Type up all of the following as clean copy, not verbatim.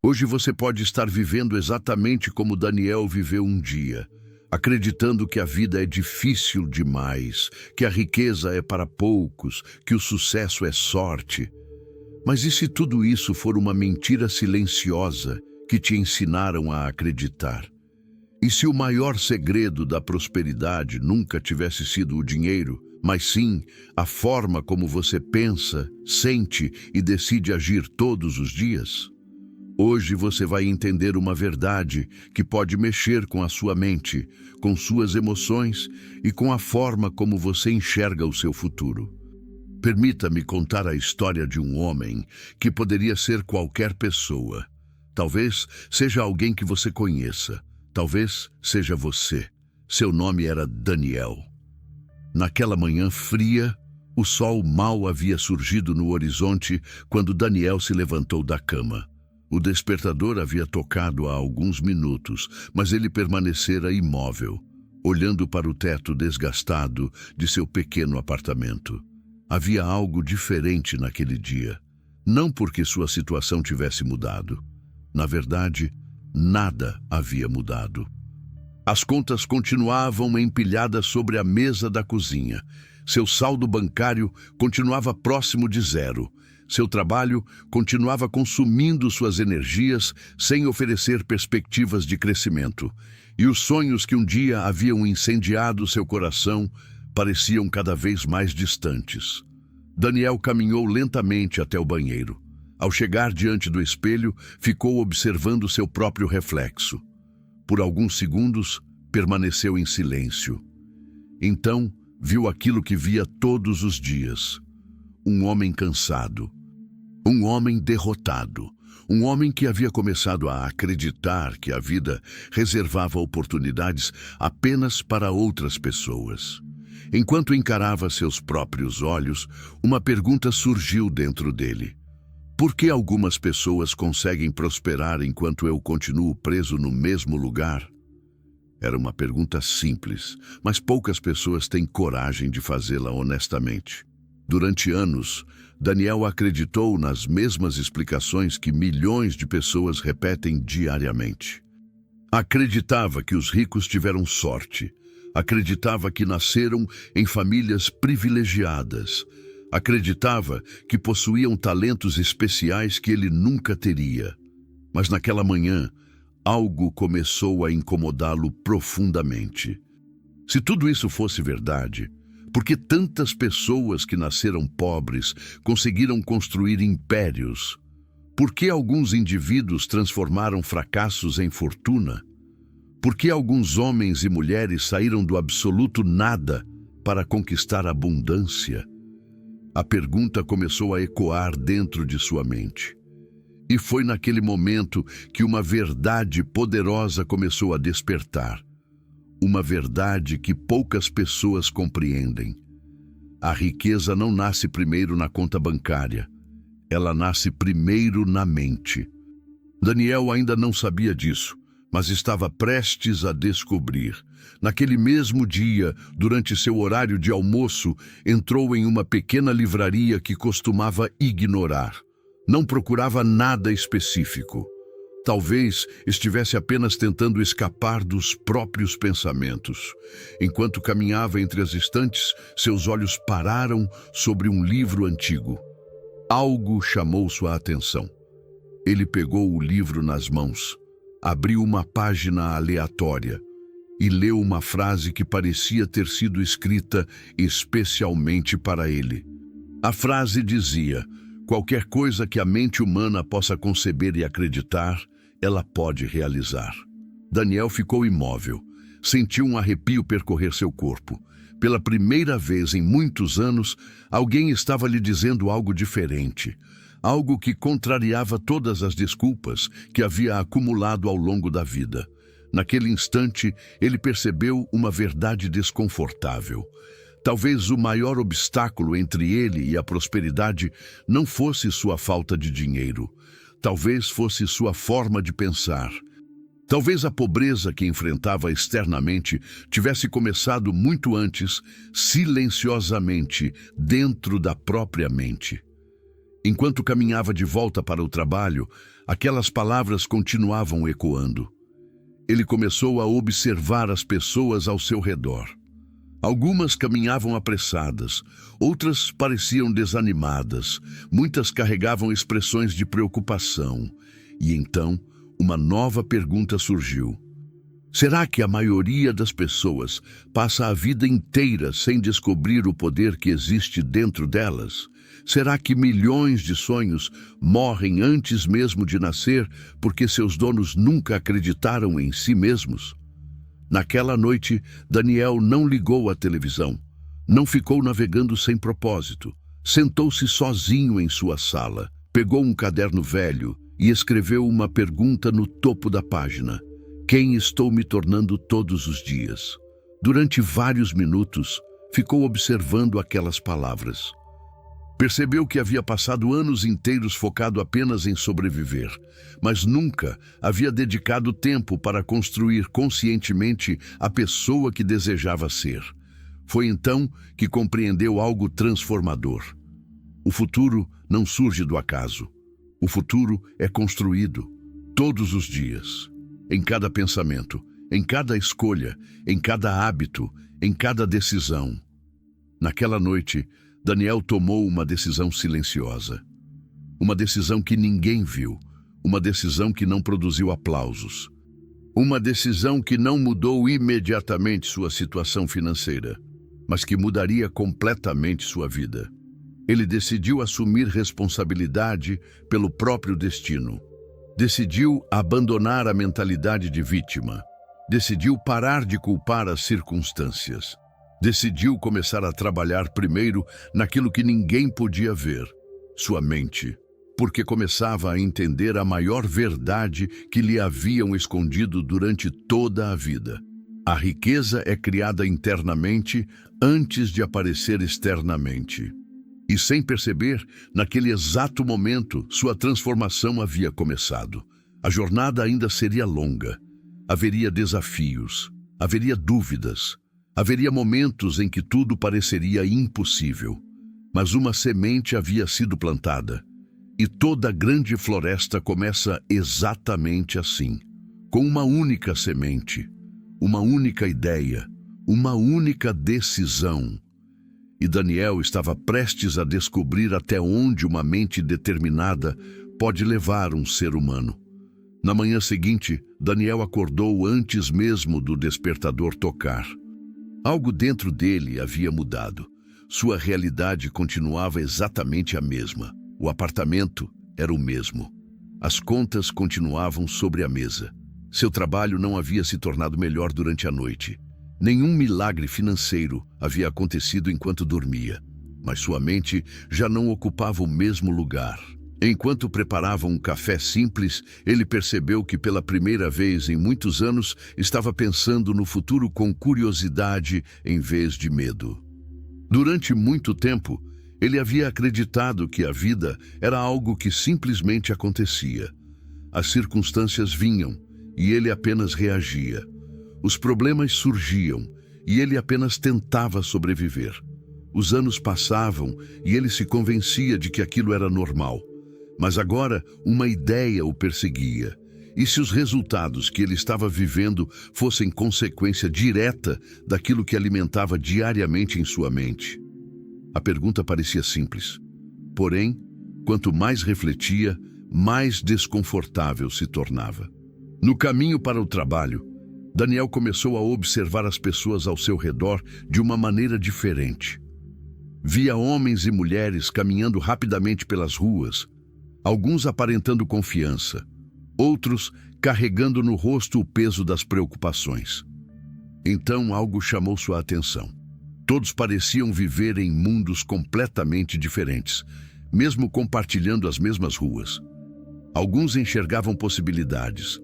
Hoje você pode estar vivendo exatamente como Daniel viveu um dia, acreditando que a vida é difícil demais, que a riqueza é para poucos, que o sucesso é sorte. Mas e se tudo isso for uma mentira silenciosa que te ensinaram a acreditar? E se o maior segredo da prosperidade nunca tivesse sido o dinheiro, mas sim a forma como você pensa, sente e decide agir todos os dias? Hoje você vai entender uma verdade que pode mexer com a sua mente, com suas emoções e com a forma como você enxerga o seu futuro. Permita-me contar a história de um homem que poderia ser qualquer pessoa. Talvez seja alguém que você conheça. Talvez seja você. Seu nome era Daniel. Naquela manhã fria, o sol mal havia surgido no horizonte quando Daniel se levantou da cama. O despertador havia tocado há alguns minutos, mas ele permanecera imóvel, olhando para o teto desgastado de seu pequeno apartamento. Havia algo diferente naquele dia. Não porque sua situação tivesse mudado. Na verdade, nada havia mudado. As contas continuavam empilhadas sobre a mesa da cozinha. Seu saldo bancário continuava próximo de zero. Seu trabalho continuava consumindo suas energias sem oferecer perspectivas de crescimento. E os sonhos que um dia haviam incendiado seu coração pareciam cada vez mais distantes. Daniel caminhou lentamente até o banheiro. Ao chegar diante do espelho, ficou observando seu próprio reflexo. Por alguns segundos, permaneceu em silêncio. Então, viu aquilo que via todos os dias. Um homem cansado. Um homem derrotado. Um homem que havia começado a acreditar que a vida reservava oportunidades apenas para outras pessoas. Enquanto encarava seus próprios olhos, uma pergunta surgiu dentro dele. Por que algumas pessoas conseguem prosperar enquanto eu continuo preso no mesmo lugar? Era uma pergunta simples, mas poucas pessoas têm coragem de fazê-la honestamente. Durante anos, Daniel acreditou nas mesmas explicações que milhões de pessoas repetem diariamente. Acreditava que os ricos tiveram sorte. Acreditava que nasceram em famílias privilegiadas. Acreditava que possuíam talentos especiais que ele nunca teria. Mas naquela manhã, algo começou a incomodá-lo profundamente. Se tudo isso fosse verdade, por que tantas pessoas que nasceram pobres conseguiram construir impérios? Por que alguns indivíduos transformaram fracassos em fortuna? Por que alguns homens e mulheres saíram do absoluto nada para conquistar abundância? A pergunta começou a ecoar dentro de sua mente. E foi naquele momento que uma verdade poderosa começou a despertar. Uma verdade que poucas pessoas compreendem. A riqueza não nasce primeiro na conta bancária. Ela nasce primeiro na mente. Daniel ainda não sabia disso, mas estava prestes a descobrir. Naquele mesmo dia, durante seu horário de almoço, entrou em uma pequena livraria que costumava ignorar. Não procurava nada específico. Talvez estivesse apenas tentando escapar dos próprios pensamentos. Enquanto caminhava entre as estantes, seus olhos pararam sobre um livro antigo. Algo chamou sua atenção. Ele pegou o livro nas mãos, abriu uma página aleatória e leu uma frase que parecia ter sido escrita especialmente para ele. A frase dizia: qualquer coisa que a mente humana possa conceber e acreditar, ela pode realizar. Daniel ficou imóvel. Sentiu um arrepio percorrer seu corpo. Pela primeira vez em muitos anos, alguém estava lhe dizendo algo diferente. Algo que contrariava todas as desculpas que havia acumulado ao longo da vida. Naquele instante, ele percebeu uma verdade desconfortável. Talvez o maior obstáculo entre ele e a prosperidade não fosse sua falta de dinheiro. Talvez fosse sua forma de pensar. Talvez a pobreza que enfrentava externamente tivesse começado muito antes, silenciosamente, dentro da própria mente. Enquanto caminhava de volta para o trabalho, aquelas palavras continuavam ecoando. Ele começou a observar as pessoas ao seu redor. Algumas caminhavam apressadas, outras pareciam desanimadas, muitas carregavam expressões de preocupação. E então, uma nova pergunta surgiu. Será que a maioria das pessoas passa a vida inteira sem descobrir o poder que existe dentro delas? Será que milhões de sonhos morrem antes mesmo de nascer porque seus donos nunca acreditaram em si mesmos? Naquela noite, Daniel não ligou a televisão, não ficou navegando sem propósito. Sentou-se sozinho em sua sala, pegou um caderno velho e escreveu uma pergunta no topo da página. Quem estou me tornando todos os dias? Durante vários minutos, ficou observando aquelas palavras. Percebeu que havia passado anos inteiros focado apenas em sobreviver, mas nunca havia dedicado tempo para construir conscientemente a pessoa que desejava ser. Foi então que compreendeu algo transformador. O futuro não surge do acaso. O futuro é construído todos os dias. Em cada pensamento, em cada escolha, em cada hábito, em cada decisão. Naquela noite, Daniel tomou uma decisão silenciosa. Uma decisão que ninguém viu. Uma decisão que não produziu aplausos. Uma decisão que não mudou imediatamente sua situação financeira, mas que mudaria completamente sua vida. Ele decidiu assumir responsabilidade pelo próprio destino. Decidiu abandonar a mentalidade de vítima. Decidiu parar de culpar as circunstâncias. Decidiu começar a trabalhar primeiro naquilo que ninguém podia ver, sua mente, porque começava a entender a maior verdade que lhe haviam escondido durante toda a vida. A riqueza é criada internamente antes de aparecer externamente. E sem perceber, naquele exato momento, sua transformação havia começado. A jornada ainda seria longa. Haveria desafios, haveria dúvidas, haveria momentos em que tudo pareceria impossível. Mas uma semente havia sido plantada. E toda grande floresta começa exatamente assim, com uma única semente, uma única ideia, uma única decisão. E Daniel estava prestes a descobrir até onde uma mente determinada pode levar um ser humano. Na manhã seguinte, Daniel acordou antes mesmo do despertador tocar. Algo dentro dele havia mudado. Sua realidade continuava exatamente a mesma. O apartamento era o mesmo. As contas continuavam sobre a mesa. Seu trabalho não havia se tornado melhor durante a noite. Nenhum milagre financeiro havia acontecido enquanto dormia, mas sua mente já não ocupava o mesmo lugar. Enquanto preparava um café simples, ele percebeu que pela primeira vez em muitos anos estava pensando no futuro com curiosidade em vez de medo. Durante muito tempo, ele havia acreditado que a vida era algo que simplesmente acontecia. As circunstâncias vinham e ele apenas reagia. Os problemas surgiam e ele apenas tentava sobreviver. Os anos passavam e ele se convencia de que aquilo era normal. Mas agora uma ideia o perseguia. E se os resultados que ele estava vivendo fossem consequência direta daquilo que alimentava diariamente em sua mente? A pergunta parecia simples. Porém, quanto mais refletia, mais desconfortável se tornava. No caminho para o trabalho, Daniel começou a observar as pessoas ao seu redor de uma maneira diferente. Via homens e mulheres caminhando rapidamente pelas ruas, alguns aparentando confiança, outros carregando no rosto o peso das preocupações. Então algo chamou sua atenção. Todos pareciam viver em mundos completamente diferentes, mesmo compartilhando as mesmas ruas. Alguns enxergavam possibilidades,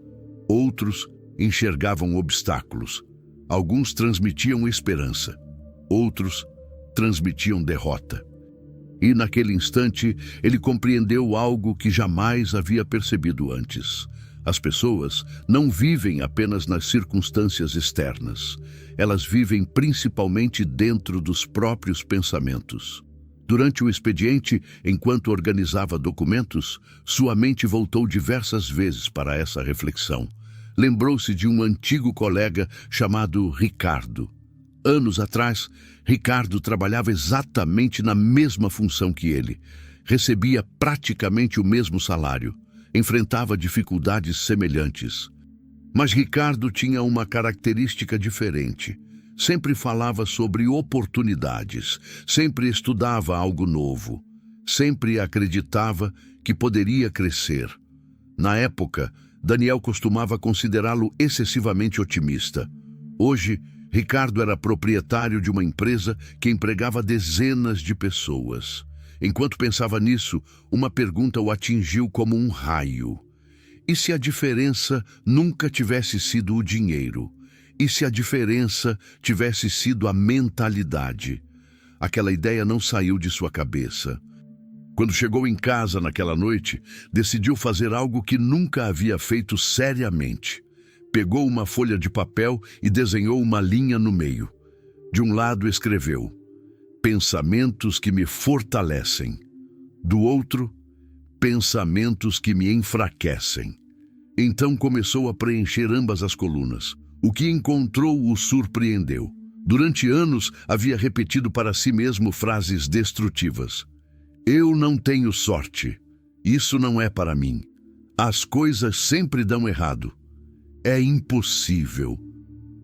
outros enxergavam obstáculos. Alguns transmitiam esperança, outros transmitiam derrota. E naquele instante, ele compreendeu algo que jamais havia percebido antes. As pessoas não vivem apenas nas circunstâncias externas. Elas vivem principalmente dentro dos próprios pensamentos. Durante o expediente, enquanto organizava documentos, sua mente voltou diversas vezes para essa reflexão. Lembrou-se de um antigo colega chamado Ricardo. Anos atrás, Ricardo trabalhava exatamente na mesma função que ele. Recebia praticamente o mesmo salário. Enfrentava dificuldades semelhantes. Mas Ricardo tinha uma característica diferente. Sempre falava sobre oportunidades, sempre estudava algo novo, sempre acreditava que poderia crescer. Na época, Daniel costumava considerá-lo excessivamente otimista. Hoje, Ricardo era proprietário de uma empresa que empregava dezenas de pessoas. Enquanto pensava nisso, uma pergunta o atingiu como um raio. E se a diferença nunca tivesse sido o dinheiro? E se a diferença tivesse sido a mentalidade? Aquela ideia não saiu de sua cabeça. Quando chegou em casa naquela noite, decidiu fazer algo que nunca havia feito seriamente. Pegou uma folha de papel e desenhou uma linha no meio. De um lado escreveu: pensamentos que me fortalecem. Do outro, pensamentos que me enfraquecem. Então começou a preencher ambas as colunas. O que encontrou o surpreendeu. Durante anos havia repetido para si mesmo frases destrutivas. Eu não tenho sorte. Isso não é para mim. As coisas sempre dão errado. É impossível.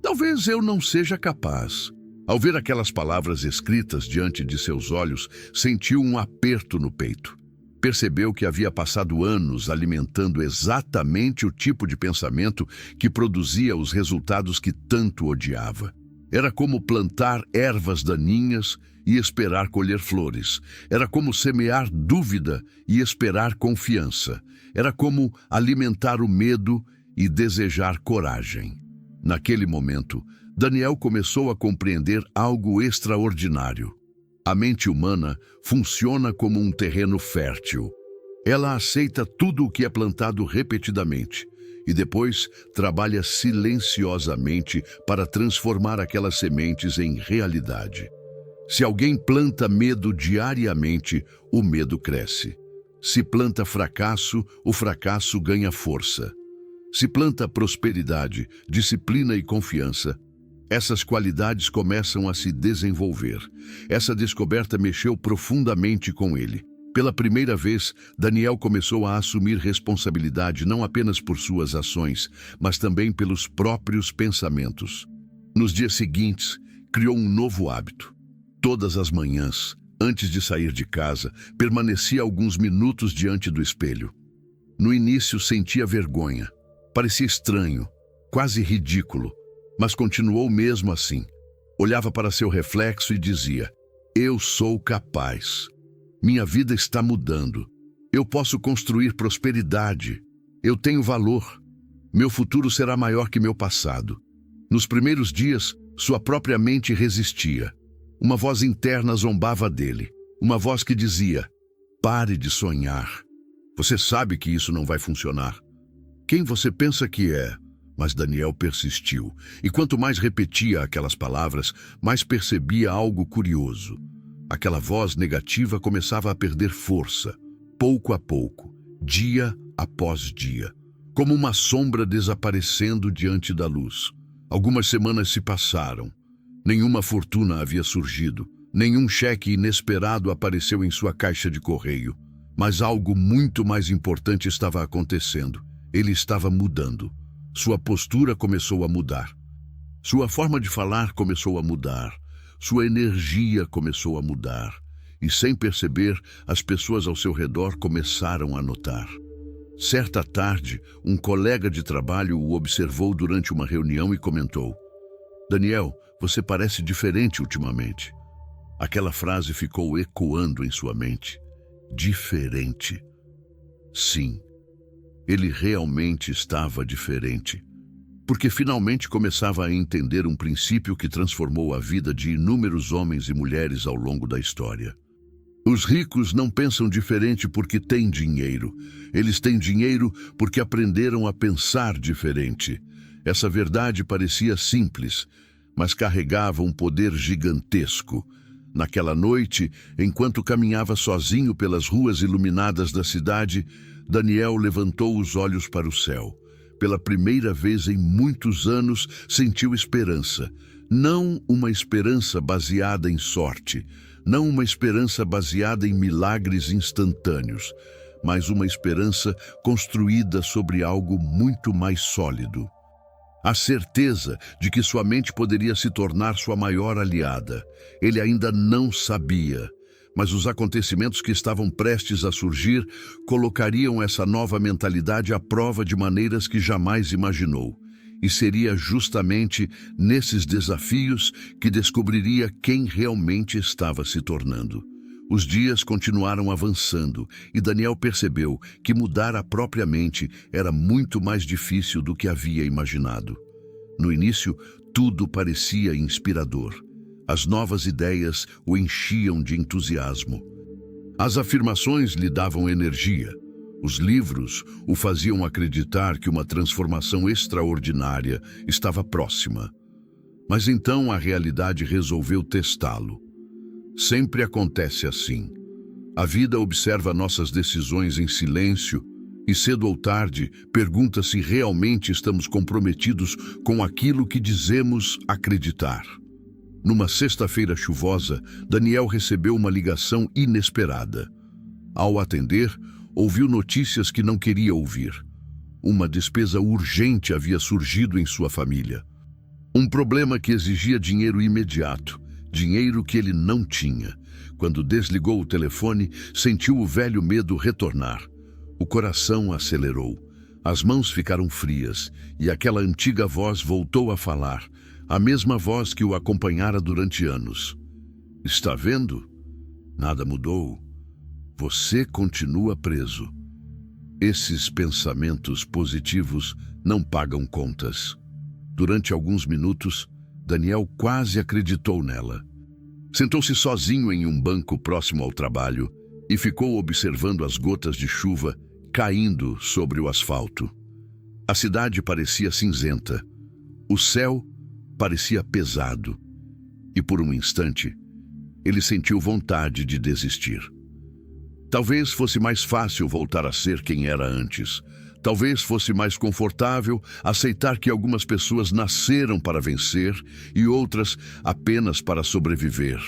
Talvez eu não seja capaz. Ao ver aquelas palavras escritas diante de seus olhos, sentiu um aperto no peito. Percebeu que havia passado anos alimentando exatamente o tipo de pensamento que produzia os resultados que tanto odiava. Era como plantar ervas daninhas e esperar colher flores. Era como semear dúvida e esperar confiança. Era como alimentar o medo e desejar coragem. Naquele momento, Daniel começou a compreender algo extraordinário. A mente humana funciona como um terreno fértil. Ela aceita tudo o que é plantado repetidamente e depois trabalha silenciosamente para transformar aquelas sementes em realidade. Se alguém planta medo diariamente, o medo cresce. Se planta fracasso, o fracasso ganha força. Se planta prosperidade, disciplina e confiança, essas qualidades começam a se desenvolver. Essa descoberta mexeu profundamente com ele. Pela primeira vez, Daniel começou a assumir responsabilidade não apenas por suas ações, mas também pelos próprios pensamentos. Nos dias seguintes, criou um novo hábito. Todas as manhãs, antes de sair de casa, permanecia alguns minutos diante do espelho. No início, sentia vergonha. Parecia estranho, quase ridículo. Mas continuou mesmo assim. Olhava para seu reflexo e dizia: eu sou capaz. Minha vida está mudando. Eu posso construir prosperidade. Eu tenho valor. Meu futuro será maior que meu passado. Nos primeiros dias, sua própria mente resistia. Uma voz interna zombava dele. Uma voz que dizia: pare de sonhar. Você sabe que isso não vai funcionar. Quem você pensa que é? Mas Daniel persistiu, e quanto mais repetia aquelas palavras, mais percebia algo curioso. Aquela voz negativa começava a perder força, pouco a pouco, dia após dia, como uma sombra desaparecendo diante da luz. Algumas semanas se passaram. Nenhuma fortuna havia surgido, nenhum cheque inesperado apareceu em sua caixa de correio. Mas algo muito mais importante estava acontecendo. Ele estava mudando. Sua postura começou a mudar. Sua forma de falar começou a mudar. Sua energia começou a mudar. E sem perceber, as pessoas ao seu redor começaram a notar. Certa tarde, um colega de trabalho o observou durante uma reunião e comentou: Daniel, você parece diferente ultimamente. Aquela frase ficou ecoando em sua mente. Diferente. Sim. Ele realmente estava diferente, porque finalmente começava a entender um princípio que transformou a vida de inúmeros homens e mulheres ao longo da história. Os ricos não pensam diferente porque têm dinheiro. Eles têm dinheiro porque aprenderam a pensar diferente. Essa verdade parecia simples, mas carregava um poder gigantesco. Naquela noite, enquanto caminhava sozinho pelas ruas iluminadas da cidade, Daniel levantou os olhos para o céu. Pela primeira vez em muitos anos, sentiu esperança. Não uma esperança baseada em sorte, não uma esperança baseada em milagres instantâneos, mas uma esperança construída sobre algo muito mais sólido. A certeza de que sua mente poderia se tornar sua maior aliada. Ele ainda não sabia, mas os acontecimentos que estavam prestes a surgir colocariam essa nova mentalidade à prova de maneiras que jamais imaginou. E seria justamente nesses desafios que descobriria quem realmente estava se tornando. Os dias continuaram avançando e Daniel percebeu que mudar a própria mente era muito mais difícil do que havia imaginado. No início, tudo parecia inspirador. As novas ideias o enchiam de entusiasmo. As afirmações lhe davam energia. Os livros o faziam acreditar que uma transformação extraordinária estava próxima. Mas então a realidade resolveu testá-lo. Sempre acontece assim. A vida observa nossas decisões em silêncio e cedo ou tarde pergunta se realmente estamos comprometidos com aquilo que dizemos acreditar. Numa sexta-feira chuvosa, Daniel recebeu uma ligação inesperada. Ao atender, ouviu notícias que não queria ouvir. Uma despesa urgente havia surgido em sua família. Um problema que exigia dinheiro imediato, dinheiro que ele não tinha. Quando desligou o telefone, sentiu o velho medo retornar. O coração acelerou. As mãos ficaram frias e aquela antiga voz voltou a falar, a mesma voz que o acompanhara durante anos. Está vendo? Nada mudou. Você continua preso. Esses pensamentos positivos não pagam contas. Durante alguns minutos, Daniel quase acreditou nela. Sentou-se sozinho em um banco próximo ao trabalho e ficou observando as gotas de chuva caindo sobre o asfalto. A cidade parecia cinzenta. O céu parecia pesado. E por um instante, ele sentiu vontade de desistir. Talvez fosse mais fácil voltar a ser quem era antes. Talvez fosse mais confortável aceitar que algumas pessoas nasceram para vencer e outras apenas para sobreviver.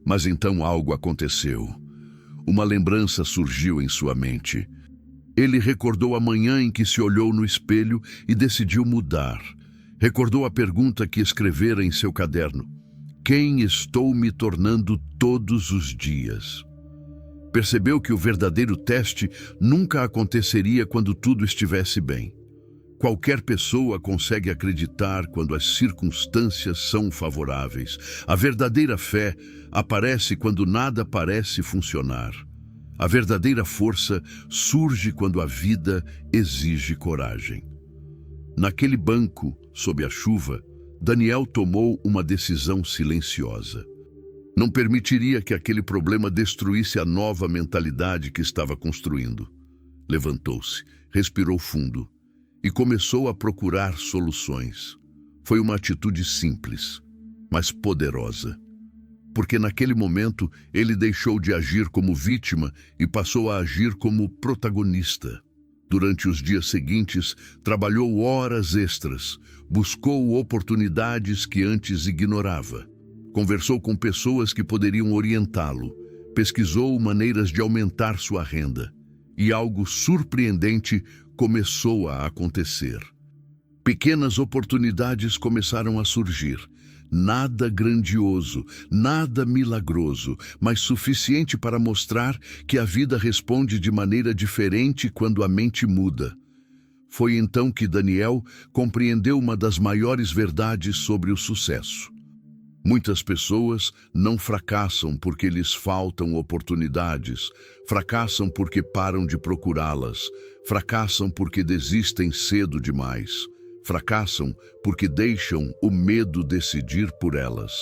Mas então algo aconteceu. Uma lembrança surgiu em sua mente. Ele recordou a manhã em que se olhou no espelho e decidiu mudar. Recordou a pergunta que escrevera em seu caderno: quem estou me tornando todos os dias? Percebeu que o verdadeiro teste nunca aconteceria quando tudo estivesse bem. Qualquer pessoa consegue acreditar quando as circunstâncias são favoráveis. A verdadeira fé aparece quando nada parece funcionar. A verdadeira força surge quando a vida exige coragem. Naquele banco, sob a chuva, Daniel tomou uma decisão silenciosa. Não permitiria que aquele problema destruísse a nova mentalidade que estava construindo. Levantou-se, respirou fundo e começou a procurar soluções. Foi uma atitude simples, mas poderosa. Porque naquele momento ele deixou de agir como vítima e passou a agir como protagonista. Durante os dias seguintes, trabalhou horas extras, buscou oportunidades que antes ignorava. Conversou com pessoas que poderiam orientá-lo, pesquisou maneiras de aumentar sua renda. E algo surpreendente começou a acontecer. Pequenas oportunidades começaram a surgir. Nada grandioso, nada milagroso, mas suficiente para mostrar que a vida responde de maneira diferente quando a mente muda. Foi então que Daniel compreendeu uma das maiores verdades sobre o sucesso. Muitas pessoas não fracassam porque lhes faltam oportunidades, fracassam porque param de procurá-las, fracassam porque desistem cedo demais, fracassam porque deixam o medo decidir por elas.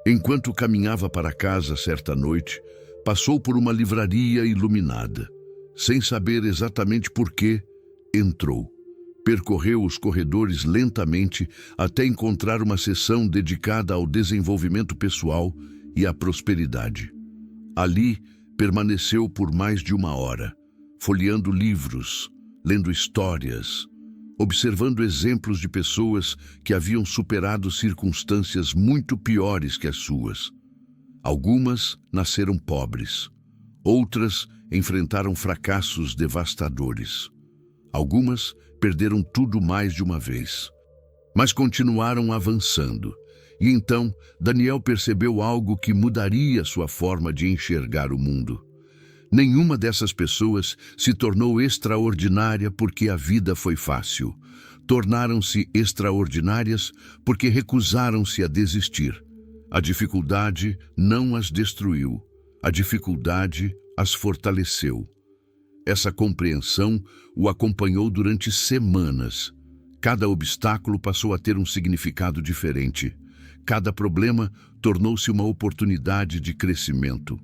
Enquanto caminhava para casa certa noite, passou por uma livraria iluminada. Sem saber exatamente por quê, entrou. Percorreu os corredores lentamente até encontrar uma seção dedicada ao desenvolvimento pessoal e a prosperidade. Ali, permaneceu por mais de 1 hora, folheando livros, lendo histórias, observando exemplos de pessoas que haviam superado circunstâncias muito piores que as suas. Algumas nasceram pobres, outras enfrentaram fracassos devastadores. Algumas perderam tudo mais de uma vez, mas continuaram avançando. E então Daniel percebeu algo que mudaria sua forma de enxergar o mundo. Nenhuma dessas pessoas se tornou extraordinária porque a vida foi fácil. Tornaram-se extraordinárias porque recusaram-se a desistir. A dificuldade não as destruiu, a dificuldade as fortaleceu. Essa compreensão o acompanhou durante semanas. Cada obstáculo passou a ter um significado diferente. Cada problema tornou-se uma oportunidade de crescimento.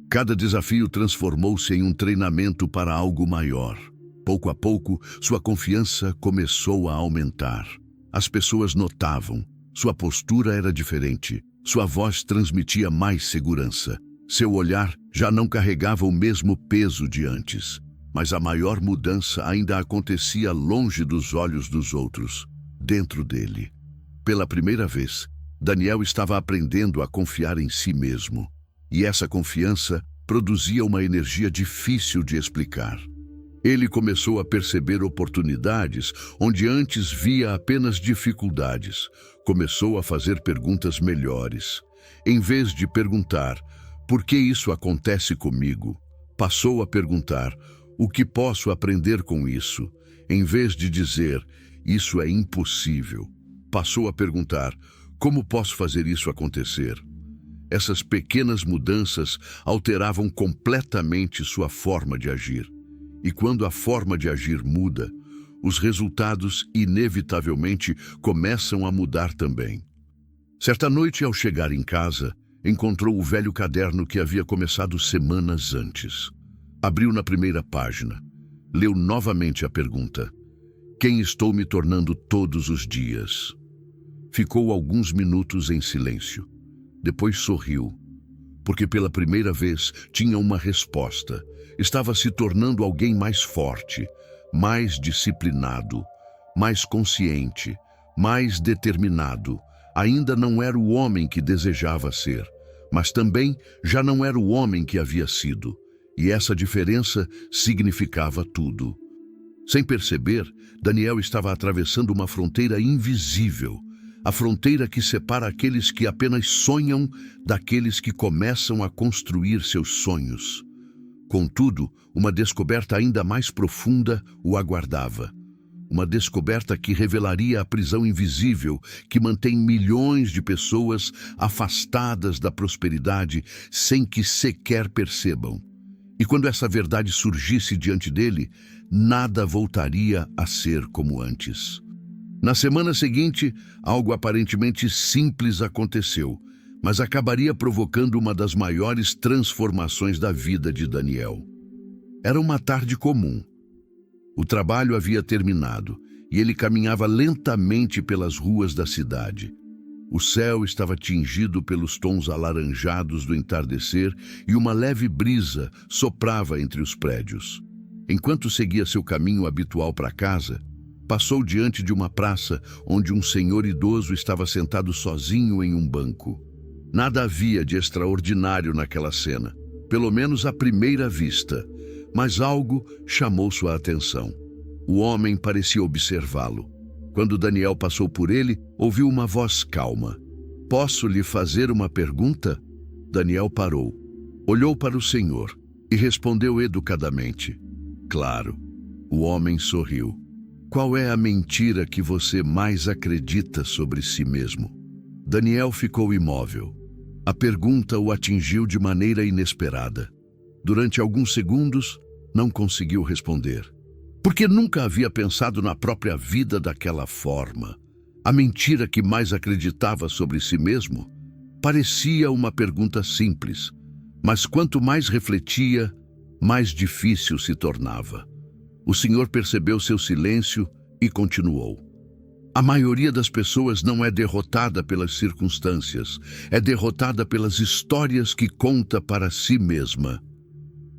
Cada desafio transformou-se em um treinamento para algo maior. Pouco a pouco, sua confiança começou a aumentar. As pessoas notavam. Sua postura era diferente. Sua voz transmitia mais segurança. Seu olhar já não carregava o mesmo peso de antes. Mas a maior mudança ainda acontecia longe dos olhos dos outros, dentro dele. Pela primeira vez, Daniel estava aprendendo a confiar em si mesmo. E essa confiança produzia uma energia difícil de explicar. Ele começou a perceber oportunidades onde antes via apenas dificuldades. Começou a fazer perguntas melhores. Em vez de perguntar, por que isso acontece comigo? Passou a perguntar, o que posso aprender com isso? Em vez de dizer, isso é impossível. Passou a perguntar, como posso fazer isso acontecer? Essas pequenas mudanças alteravam completamente sua forma de agir. E quando a forma de agir muda, os resultados inevitavelmente começam a mudar também. Certa noite, ao chegar em casa, encontrou o velho caderno que havia começado semanas antes. Abriu na primeira página. Leu novamente a pergunta: quem estou me tornando todos os dias? Ficou alguns minutos em silêncio. Depois sorriu, porque pela primeira vez tinha uma resposta. Estava se tornando alguém mais forte, mais disciplinado, mais consciente, mais determinado. Ainda não era o homem que desejava ser, mas também já não era o homem que havia sido. E essa diferença significava tudo. Sem perceber, Daniel estava atravessando uma fronteira invisível. A fronteira que separa aqueles que apenas sonham daqueles que começam a construir seus sonhos. Contudo, uma descoberta ainda mais profunda o aguardava. Uma descoberta que revelaria a prisão invisível que mantém milhões de pessoas afastadas da prosperidade sem que sequer percebam. E quando essa verdade surgisse diante dele, nada voltaria a ser como antes. Na semana seguinte, algo aparentemente simples aconteceu, mas acabaria provocando uma das maiores transformações da vida de Daniel. Era uma tarde comum. O trabalho havia terminado e ele caminhava lentamente pelas ruas da cidade. O céu estava tingido pelos tons alaranjados do entardecer e uma leve brisa soprava entre os prédios. Enquanto seguia seu caminho habitual para casa, passou diante de uma praça onde um senhor idoso estava sentado sozinho em um banco. Nada havia de extraordinário naquela cena, pelo menos à primeira vista, mas algo chamou sua atenção. O homem parecia observá-lo. Quando Daniel passou por ele, ouviu uma voz calma. "Posso lhe fazer uma pergunta?" Daniel parou, olhou para o senhor e respondeu educadamente: "Claro." O homem sorriu. "Qual é a mentira que você mais acredita sobre si mesmo?" Daniel ficou imóvel. A pergunta o atingiu de maneira inesperada. Durante alguns segundos, não conseguiu responder. Porque nunca havia pensado na própria vida daquela forma. A mentira que mais acreditava sobre si mesmo parecia uma pergunta simples, mas quanto mais refletia, mais difícil se tornava. O senhor percebeu seu silêncio e continuou: A maioria das pessoas não é derrotada pelas circunstâncias, é derrotada pelas histórias que conta para si mesma.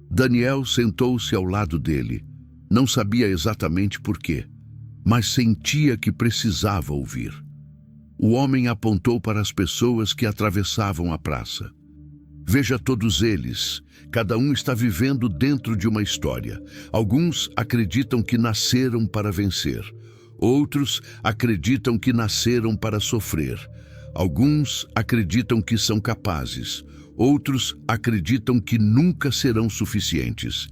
Daniel sentou-se ao lado dele. Não sabia exatamente por quê, mas sentia que precisava ouvir. O homem apontou para as pessoas que atravessavam a praça. Veja todos eles, cada um está vivendo dentro de uma história. Alguns acreditam que nasceram para vencer. Outros acreditam que nasceram para sofrer. Alguns acreditam que são capazes. Outros acreditam que nunca serão suficientes.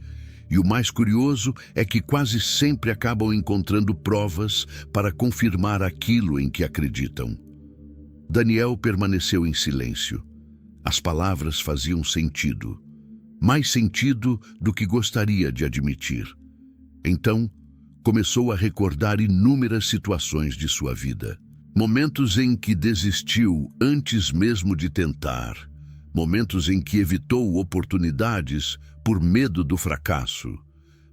E o mais curioso é que quase sempre acabam encontrando provas para confirmar aquilo em que acreditam. Daniel permaneceu em silêncio. As palavras faziam sentido, mais sentido do que gostaria de admitir. Então, começou a recordar inúmeras situações de sua vida. Momentos em que desistiu antes mesmo de tentar. Momentos em que evitou oportunidades por medo do fracasso.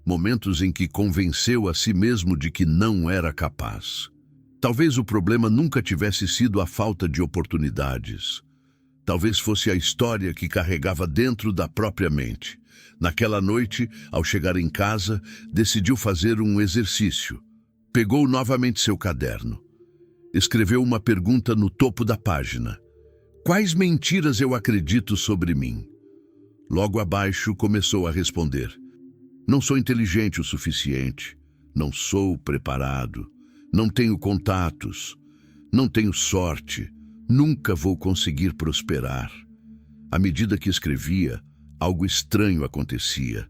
Momentos em que convenceu a si mesmo de que não era capaz. Talvez o problema nunca tivesse sido a falta de oportunidades. Talvez fosse a história que carregava dentro da própria mente. Naquela noite, ao chegar em casa, decidiu fazer um exercício. Pegou novamente seu caderno. Escreveu uma pergunta no topo da página. Quais mentiras eu acredito sobre mim? Logo abaixo começou a responder. Não sou inteligente o suficiente. Não sou preparado. Não tenho contatos. Não tenho sorte. Nunca vou conseguir prosperar. À medida que escrevia, algo estranho acontecia.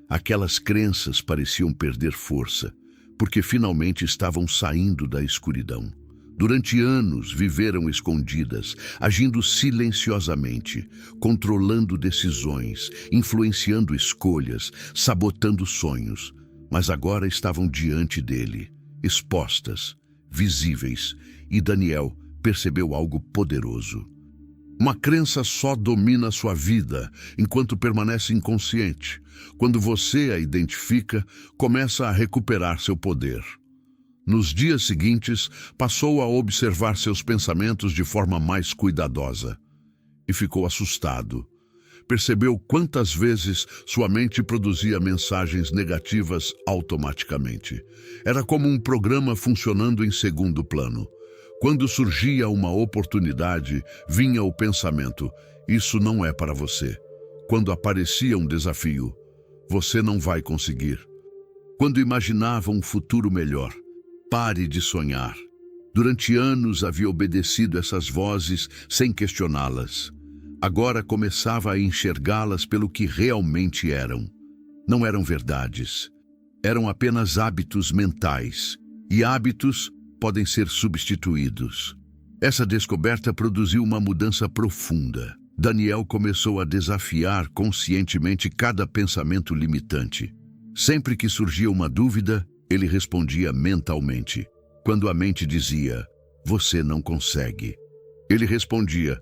Aquelas crenças pareciam perder força, porque finalmente estavam saindo da escuridão. Durante anos viveram escondidas, agindo silenciosamente, controlando decisões, influenciando escolhas, sabotando sonhos, mas agora estavam diante dele, expostas, visíveis, e Daniel percebeu algo poderoso. Uma crença só domina sua vida enquanto permanece inconsciente. Quando você a identifica, começa a recuperar seu poder. Nos dias seguintes, passou a observar seus pensamentos de forma mais cuidadosa. E ficou assustado. Percebeu quantas vezes sua mente produzia mensagens negativas automaticamente. Era como um programa funcionando em segundo plano. Quando surgia uma oportunidade, vinha o pensamento, isso não é para você. Quando aparecia um desafio, você não vai conseguir. Quando imaginava um futuro melhor, pare de sonhar. Durante anos havia obedecido essas vozes sem questioná-las. Agora começava a enxergá-las pelo que realmente eram. Não eram verdades. Eram apenas hábitos mentais. E hábitos podem ser substituídos. Essa descoberta produziu uma mudança profunda. Daniel começou a desafiar conscientemente cada pensamento limitante. Sempre que surgia uma dúvida, ele respondia mentalmente. Quando a mente dizia, você não consegue, ele respondia,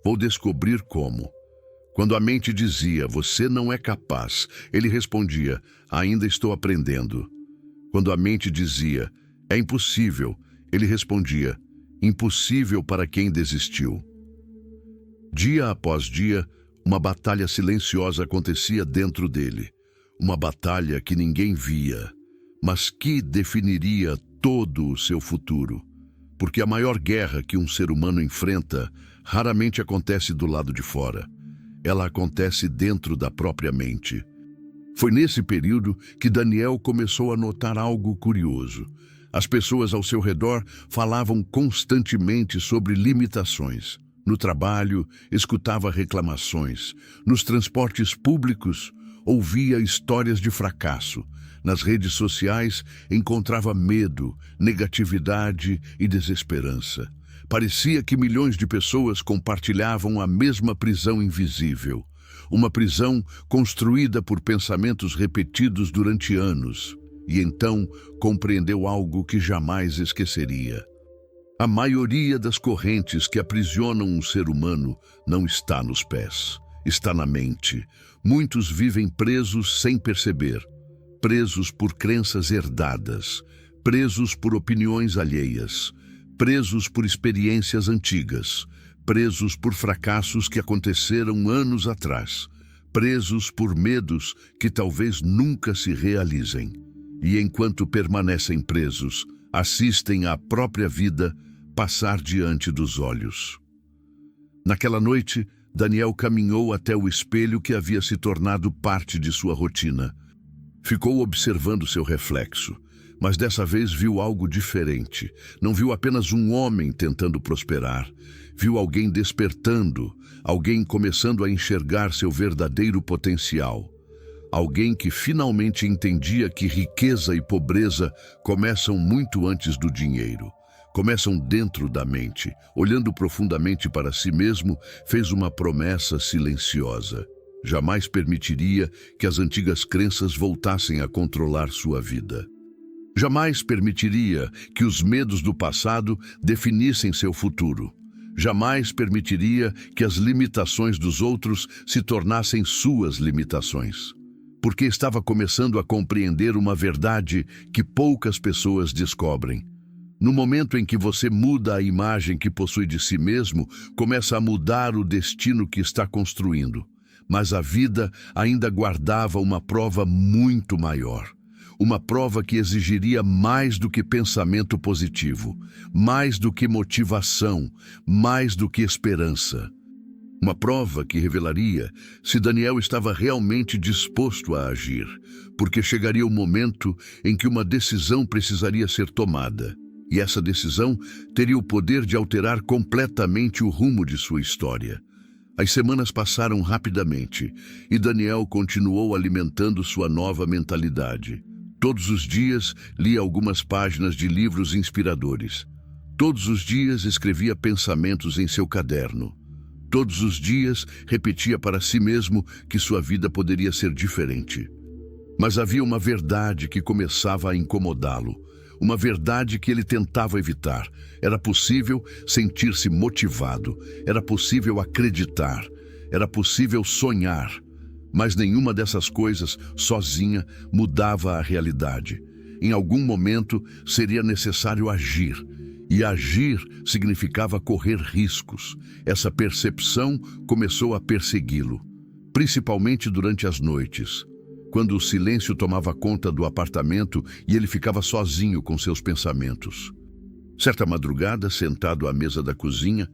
vou descobrir como. Quando a mente dizia, você não é capaz, ele respondia, ainda estou aprendendo. Quando a mente dizia, é impossível, ele respondia, impossível para quem desistiu. Dia após dia, uma batalha silenciosa acontecia dentro dele. Uma batalha que ninguém via, mas que definiria todo o seu futuro. Porque a maior guerra que um ser humano enfrenta raramente acontece do lado de fora. Ela acontece dentro da própria mente. Foi nesse período que Daniel começou a notar algo curioso. As pessoas ao seu redor falavam constantemente sobre limitações. No trabalho, escutava reclamações. Nos transportes públicos, ouvia histórias de fracasso. Nas redes sociais, encontrava medo, negatividade e desesperança. Parecia que milhões de pessoas compartilhavam a mesma prisão invisível. Uma prisão construída por pensamentos repetidos durante anos. E então compreendeu algo que jamais esqueceria. A maioria das correntes que aprisionam um ser humano não está nos pés, está na mente. Muitos vivem presos sem perceber, presos por crenças herdadas, presos por opiniões alheias, presos por experiências antigas, presos por fracassos que aconteceram anos atrás, presos por medos que talvez nunca se realizem. E enquanto permanecem presos, assistem à própria vida passar diante dos olhos. Naquela noite, Daniel caminhou até o espelho que havia se tornado parte de sua rotina. Ficou observando seu reflexo, mas dessa vez viu algo diferente. Não viu apenas um homem tentando prosperar, viu alguém despertando, alguém começando a enxergar seu verdadeiro potencial. Alguém que finalmente entendia que riqueza e pobreza começam muito antes do dinheiro. Começam dentro da mente. Olhando profundamente para si mesmo, fez uma promessa silenciosa. Jamais permitiria que as antigas crenças voltassem a controlar sua vida. Jamais permitiria que os medos do passado definissem seu futuro. Jamais permitiria que as limitações dos outros se tornassem suas limitações. Porque estava começando a compreender uma verdade que poucas pessoas descobrem. No momento em que você muda a imagem que possui de si mesmo, começa a mudar o destino que está construindo. Mas a vida ainda guardava uma prova muito maior. Uma prova que exigiria mais do que pensamento positivo, mais do que motivação, mais do que esperança. Uma prova que revelaria se Daniel estava realmente disposto a agir, porque chegaria o momento em que uma decisão precisaria ser tomada. E essa decisão teria o poder de alterar completamente o rumo de sua história. As semanas passaram rapidamente e Daniel continuou alimentando sua nova mentalidade. Todos os dias lia algumas páginas de livros inspiradores. Todos os dias escrevia pensamentos em seu caderno. Todos os dias repetia para si mesmo que sua vida poderia ser diferente. Mas havia uma verdade que começava a incomodá-lo. Uma verdade que ele tentava evitar. Era possível sentir-se motivado. Era possível acreditar. Era possível sonhar. Mas nenhuma dessas coisas, sozinha, mudava a realidade. Em algum momento, seria necessário agir. E agir significava correr riscos. Essa percepção começou a persegui-lo, principalmente durante as noites, quando o silêncio tomava conta do apartamento e ele ficava sozinho com seus pensamentos. Certa madrugada, sentado à mesa da cozinha,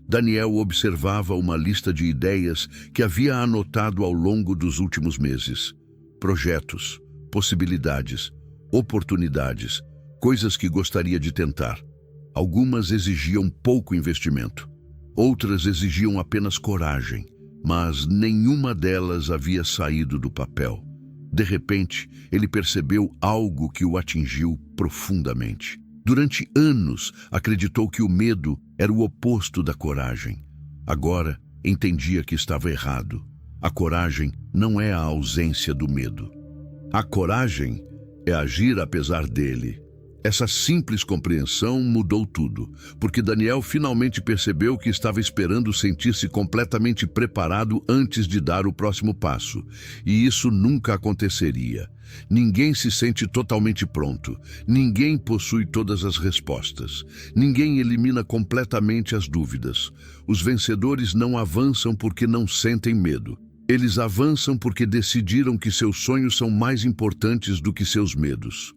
Daniel observava uma lista de ideias que havia anotado ao longo dos últimos meses. Projetos, possibilidades, oportunidades, coisas que gostaria de tentar. Algumas exigiam pouco investimento, outras exigiam apenas coragem, mas nenhuma delas havia saído do papel. De repente, ele percebeu algo que o atingiu profundamente. Durante anos, acreditou que o medo era o oposto da coragem. Agora, entendia que estava errado. A coragem não é a ausência do medo. A coragem é agir apesar dele. Essa simples compreensão mudou tudo, porque Daniel finalmente percebeu que estava esperando sentir-se completamente preparado antes de dar o próximo passo. E isso nunca aconteceria. Ninguém se sente totalmente pronto. Ninguém possui todas as respostas. Ninguém elimina completamente as dúvidas. Os vencedores não avançam porque não sentem medo. Eles avançam porque decidiram que seus sonhos são mais importantes do que seus medos.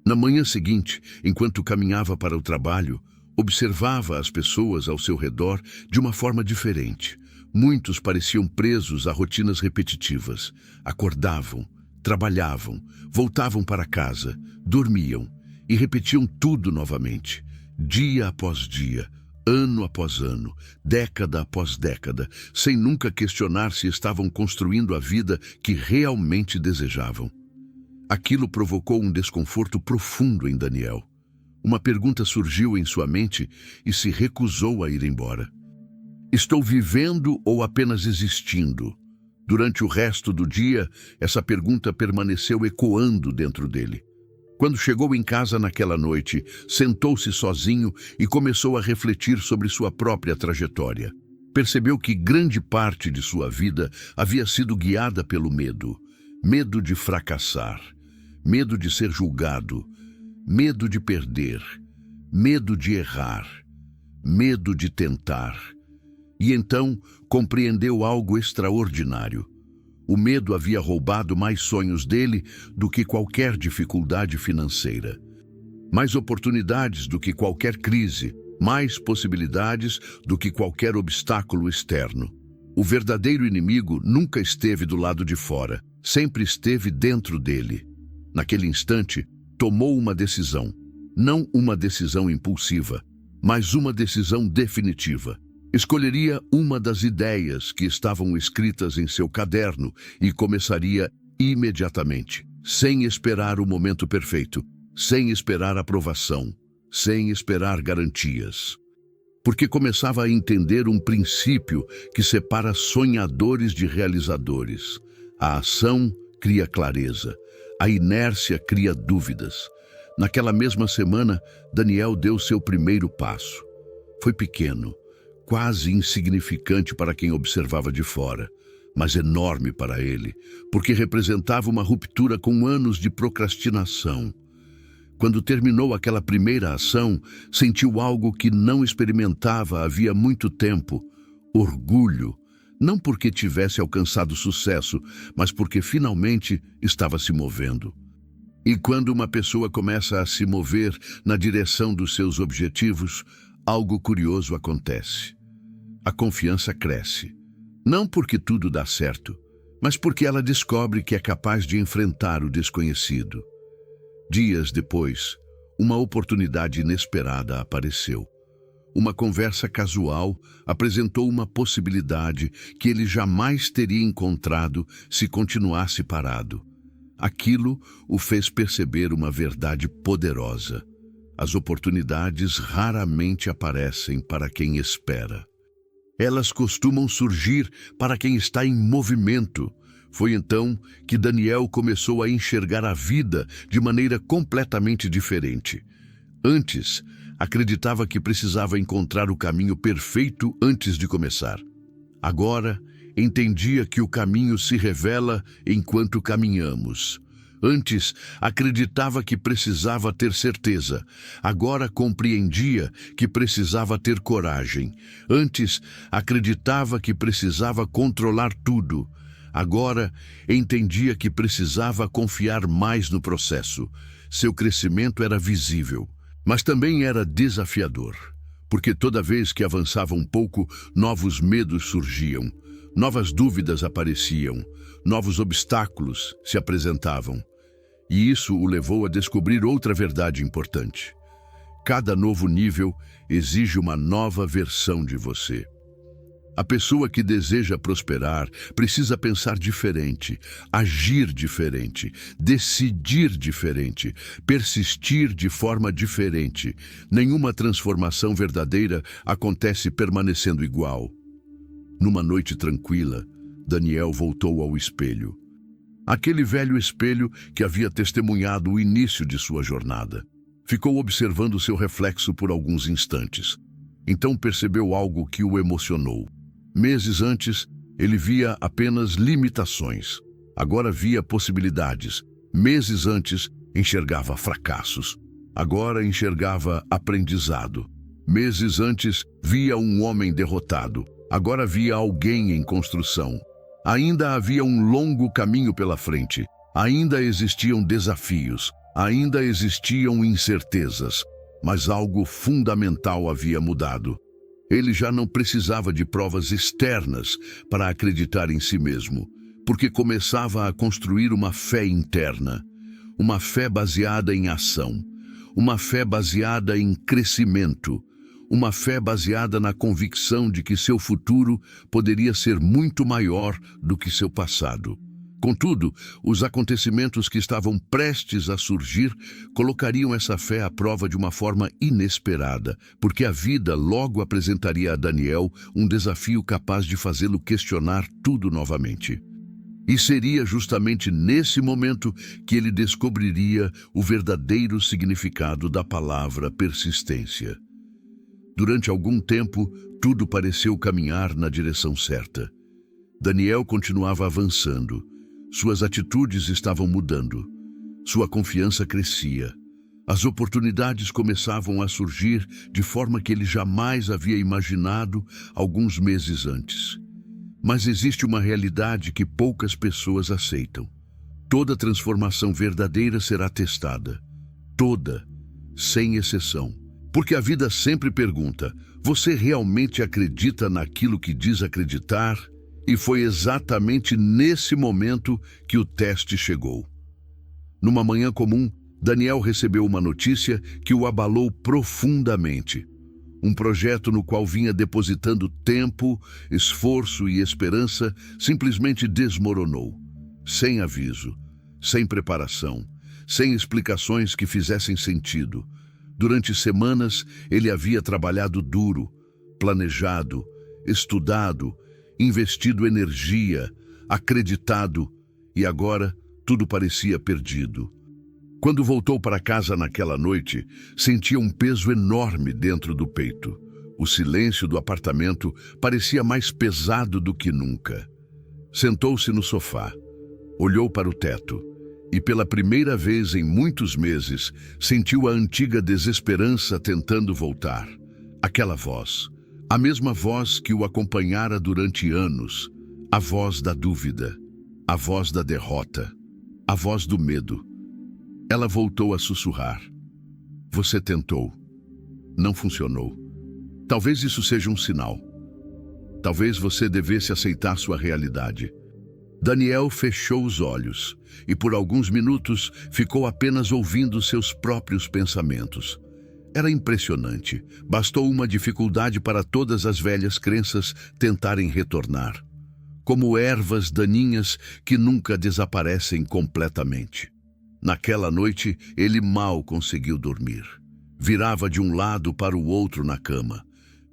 Na manhã seguinte, enquanto caminhava para o trabalho, observava as pessoas ao seu redor de uma forma diferente. Muitos pareciam presos a rotinas repetitivas. Acordavam, trabalhavam, voltavam para casa, dormiam e repetiam tudo novamente, dia após dia, ano após ano, década após década, sem nunca questionar se estavam construindo a vida que realmente desejavam. Aquilo provocou um desconforto profundo em Daniel. Uma pergunta surgiu em sua mente e se recusou a ir embora. Estou vivendo ou apenas existindo? Durante o resto do dia, essa pergunta permaneceu ecoando dentro dele. Quando chegou em casa naquela noite, sentou-se sozinho e começou a refletir sobre sua própria trajetória. Percebeu que grande parte de sua vida havia sido guiada pelo medo. Medo de fracassar. Medo de ser julgado, medo de perder, medo de errar, medo de tentar. E então compreendeu algo extraordinário. O medo havia roubado mais sonhos dele do que qualquer dificuldade financeira, mais oportunidades do que qualquer crise, mais possibilidades do que qualquer obstáculo externo. O verdadeiro inimigo nunca esteve do lado de fora, sempre esteve dentro dele. Naquele instante, tomou uma decisão. Não uma decisão impulsiva, mas uma decisão definitiva. Escolheria uma das ideias que estavam escritas em seu caderno e começaria imediatamente, sem esperar o momento perfeito, sem esperar aprovação, sem esperar garantias. Porque começava a entender um princípio que separa sonhadores de realizadores. A ação cria clareza, a inércia cria dúvidas. Naquela mesma semana, Daniel deu seu primeiro passo. Foi pequeno, quase insignificante para quem observava de fora, mas enorme para ele, porque representava uma ruptura com anos de procrastinação. Quando terminou aquela primeira ação, sentiu algo que não experimentava havia muito tempo: orgulho, não porque tivesse alcançado sucesso, mas porque finalmente estava se movendo. E quando uma pessoa começa a se mover na direção dos seus objetivos, algo curioso acontece. A confiança cresce, não porque tudo dá certo, mas porque ela descobre que é capaz de enfrentar o desconhecido. Dias depois, uma oportunidade inesperada apareceu. Uma conversa casual apresentou uma possibilidade que ele jamais teria encontrado se continuasse parado. Aquilo o fez perceber uma verdade poderosa. As oportunidades raramente aparecem para quem espera. Elas costumam surgir para quem está em movimento. Foi então que Daniel começou a enxergar a vida de maneira completamente diferente. Antes, acreditava que precisava encontrar o caminho perfeito antes de começar. Agora, entendia que o caminho se revela enquanto caminhamos. Antes, acreditava que precisava ter certeza. Agora compreendia que precisava ter coragem. Antes, acreditava que precisava controlar tudo. Agora, entendia que precisava confiar mais no processo. Seu crescimento era visível, mas também era desafiador, porque toda vez que avançava um pouco, novos medos surgiam, novas dúvidas apareciam, novos obstáculos se apresentavam. E isso o levou a descobrir outra verdade importante. Cada novo nível exige uma nova versão de você. A pessoa que deseja prosperar precisa pensar diferente, agir diferente, decidir diferente, persistir de forma diferente. Nenhuma transformação verdadeira acontece permanecendo igual. Numa noite tranquila, Daniel voltou ao espelho. Aquele velho espelho que havia testemunhado o início de sua jornada. Ficou observando seu reflexo por alguns instantes. Então percebeu algo que o emocionou. Meses antes, ele via apenas limitações. Agora via possibilidades. Meses antes, enxergava fracassos. Agora enxergava aprendizado. Meses antes, via um homem derrotado. Agora via alguém em construção. Ainda havia um longo caminho pela frente. Ainda existiam desafios. Ainda existiam incertezas. Mas algo fundamental havia mudado. Ele já não precisava de provas externas para acreditar em si mesmo, porque começava a construir uma fé interna, uma fé baseada em ação, uma fé baseada em crescimento, uma fé baseada na convicção de que seu futuro poderia ser muito maior do que seu passado. Contudo, os acontecimentos que estavam prestes a surgir colocariam essa fé à prova de uma forma inesperada, porque a vida logo apresentaria a Daniel um desafio capaz de fazê-lo questionar tudo novamente. E seria justamente nesse momento que ele descobriria o verdadeiro significado da palavra persistência. Durante algum tempo, tudo pareceu caminhar na direção certa. Daniel continuava avançando. Suas atitudes estavam mudando. Sua confiança crescia. As oportunidades começavam a surgir de forma que ele jamais havia imaginado alguns meses antes. Mas existe uma realidade que poucas pessoas aceitam. Toda transformação verdadeira será testada. Toda, sem exceção. Porque a vida sempre pergunta: você realmente acredita naquilo que diz acreditar? E foi exatamente nesse momento que o teste chegou. Numa manhã comum, Daniel recebeu uma notícia que o abalou profundamente. Um projeto no qual vinha depositando tempo, esforço e esperança simplesmente desmoronou. Sem aviso, sem preparação, sem explicações que fizessem sentido. Durante semanas, ele havia trabalhado duro, planejado, estudado, investido energia, acreditado, e agora tudo parecia perdido. Quando voltou para casa naquela noite, sentia um peso enorme dentro do peito. O silêncio do apartamento parecia mais pesado do que nunca. Sentou-se no sofá, olhou para o teto e, pela primeira vez em muitos meses, sentiu a antiga desesperança tentando voltar. Aquela voz, a mesma voz que o acompanhara durante anos, a voz da dúvida, a voz da derrota, a voz do medo. Ela voltou a sussurrar. Você tentou. Não funcionou. Talvez isso seja um sinal. Talvez você devesse aceitar sua realidade. Daniel fechou os olhos e por alguns minutos ficou apenas ouvindo seus próprios pensamentos. Era impressionante. Bastou uma dificuldade para todas as velhas crenças tentarem retornar. Como ervas daninhas que nunca desaparecem completamente. Naquela noite, ele mal conseguiu dormir. Virava de um lado para o outro na cama.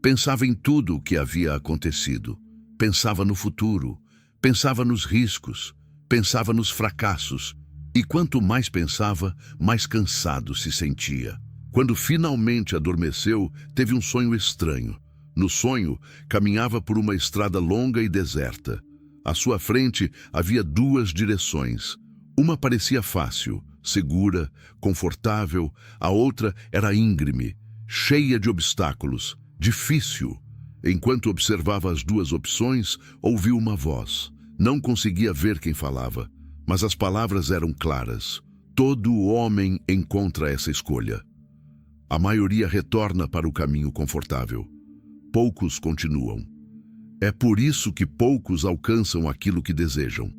Pensava em tudo o que havia acontecido. Pensava no futuro. Pensava nos riscos. Pensava nos fracassos. E quanto mais pensava, mais cansado se sentia. Quando finalmente adormeceu, teve um sonho estranho. No sonho, caminhava por uma estrada longa e deserta. À sua frente havia duas direções. Uma parecia fácil, segura, confortável, a outra era íngreme, cheia de obstáculos, difícil. Enquanto observava as duas opções, ouviu uma voz. Não conseguia ver quem falava, mas as palavras eram claras. Todo homem encontra essa escolha. A maioria retorna para o caminho confortável. Poucos continuam. É por isso que poucos alcançam aquilo que desejam.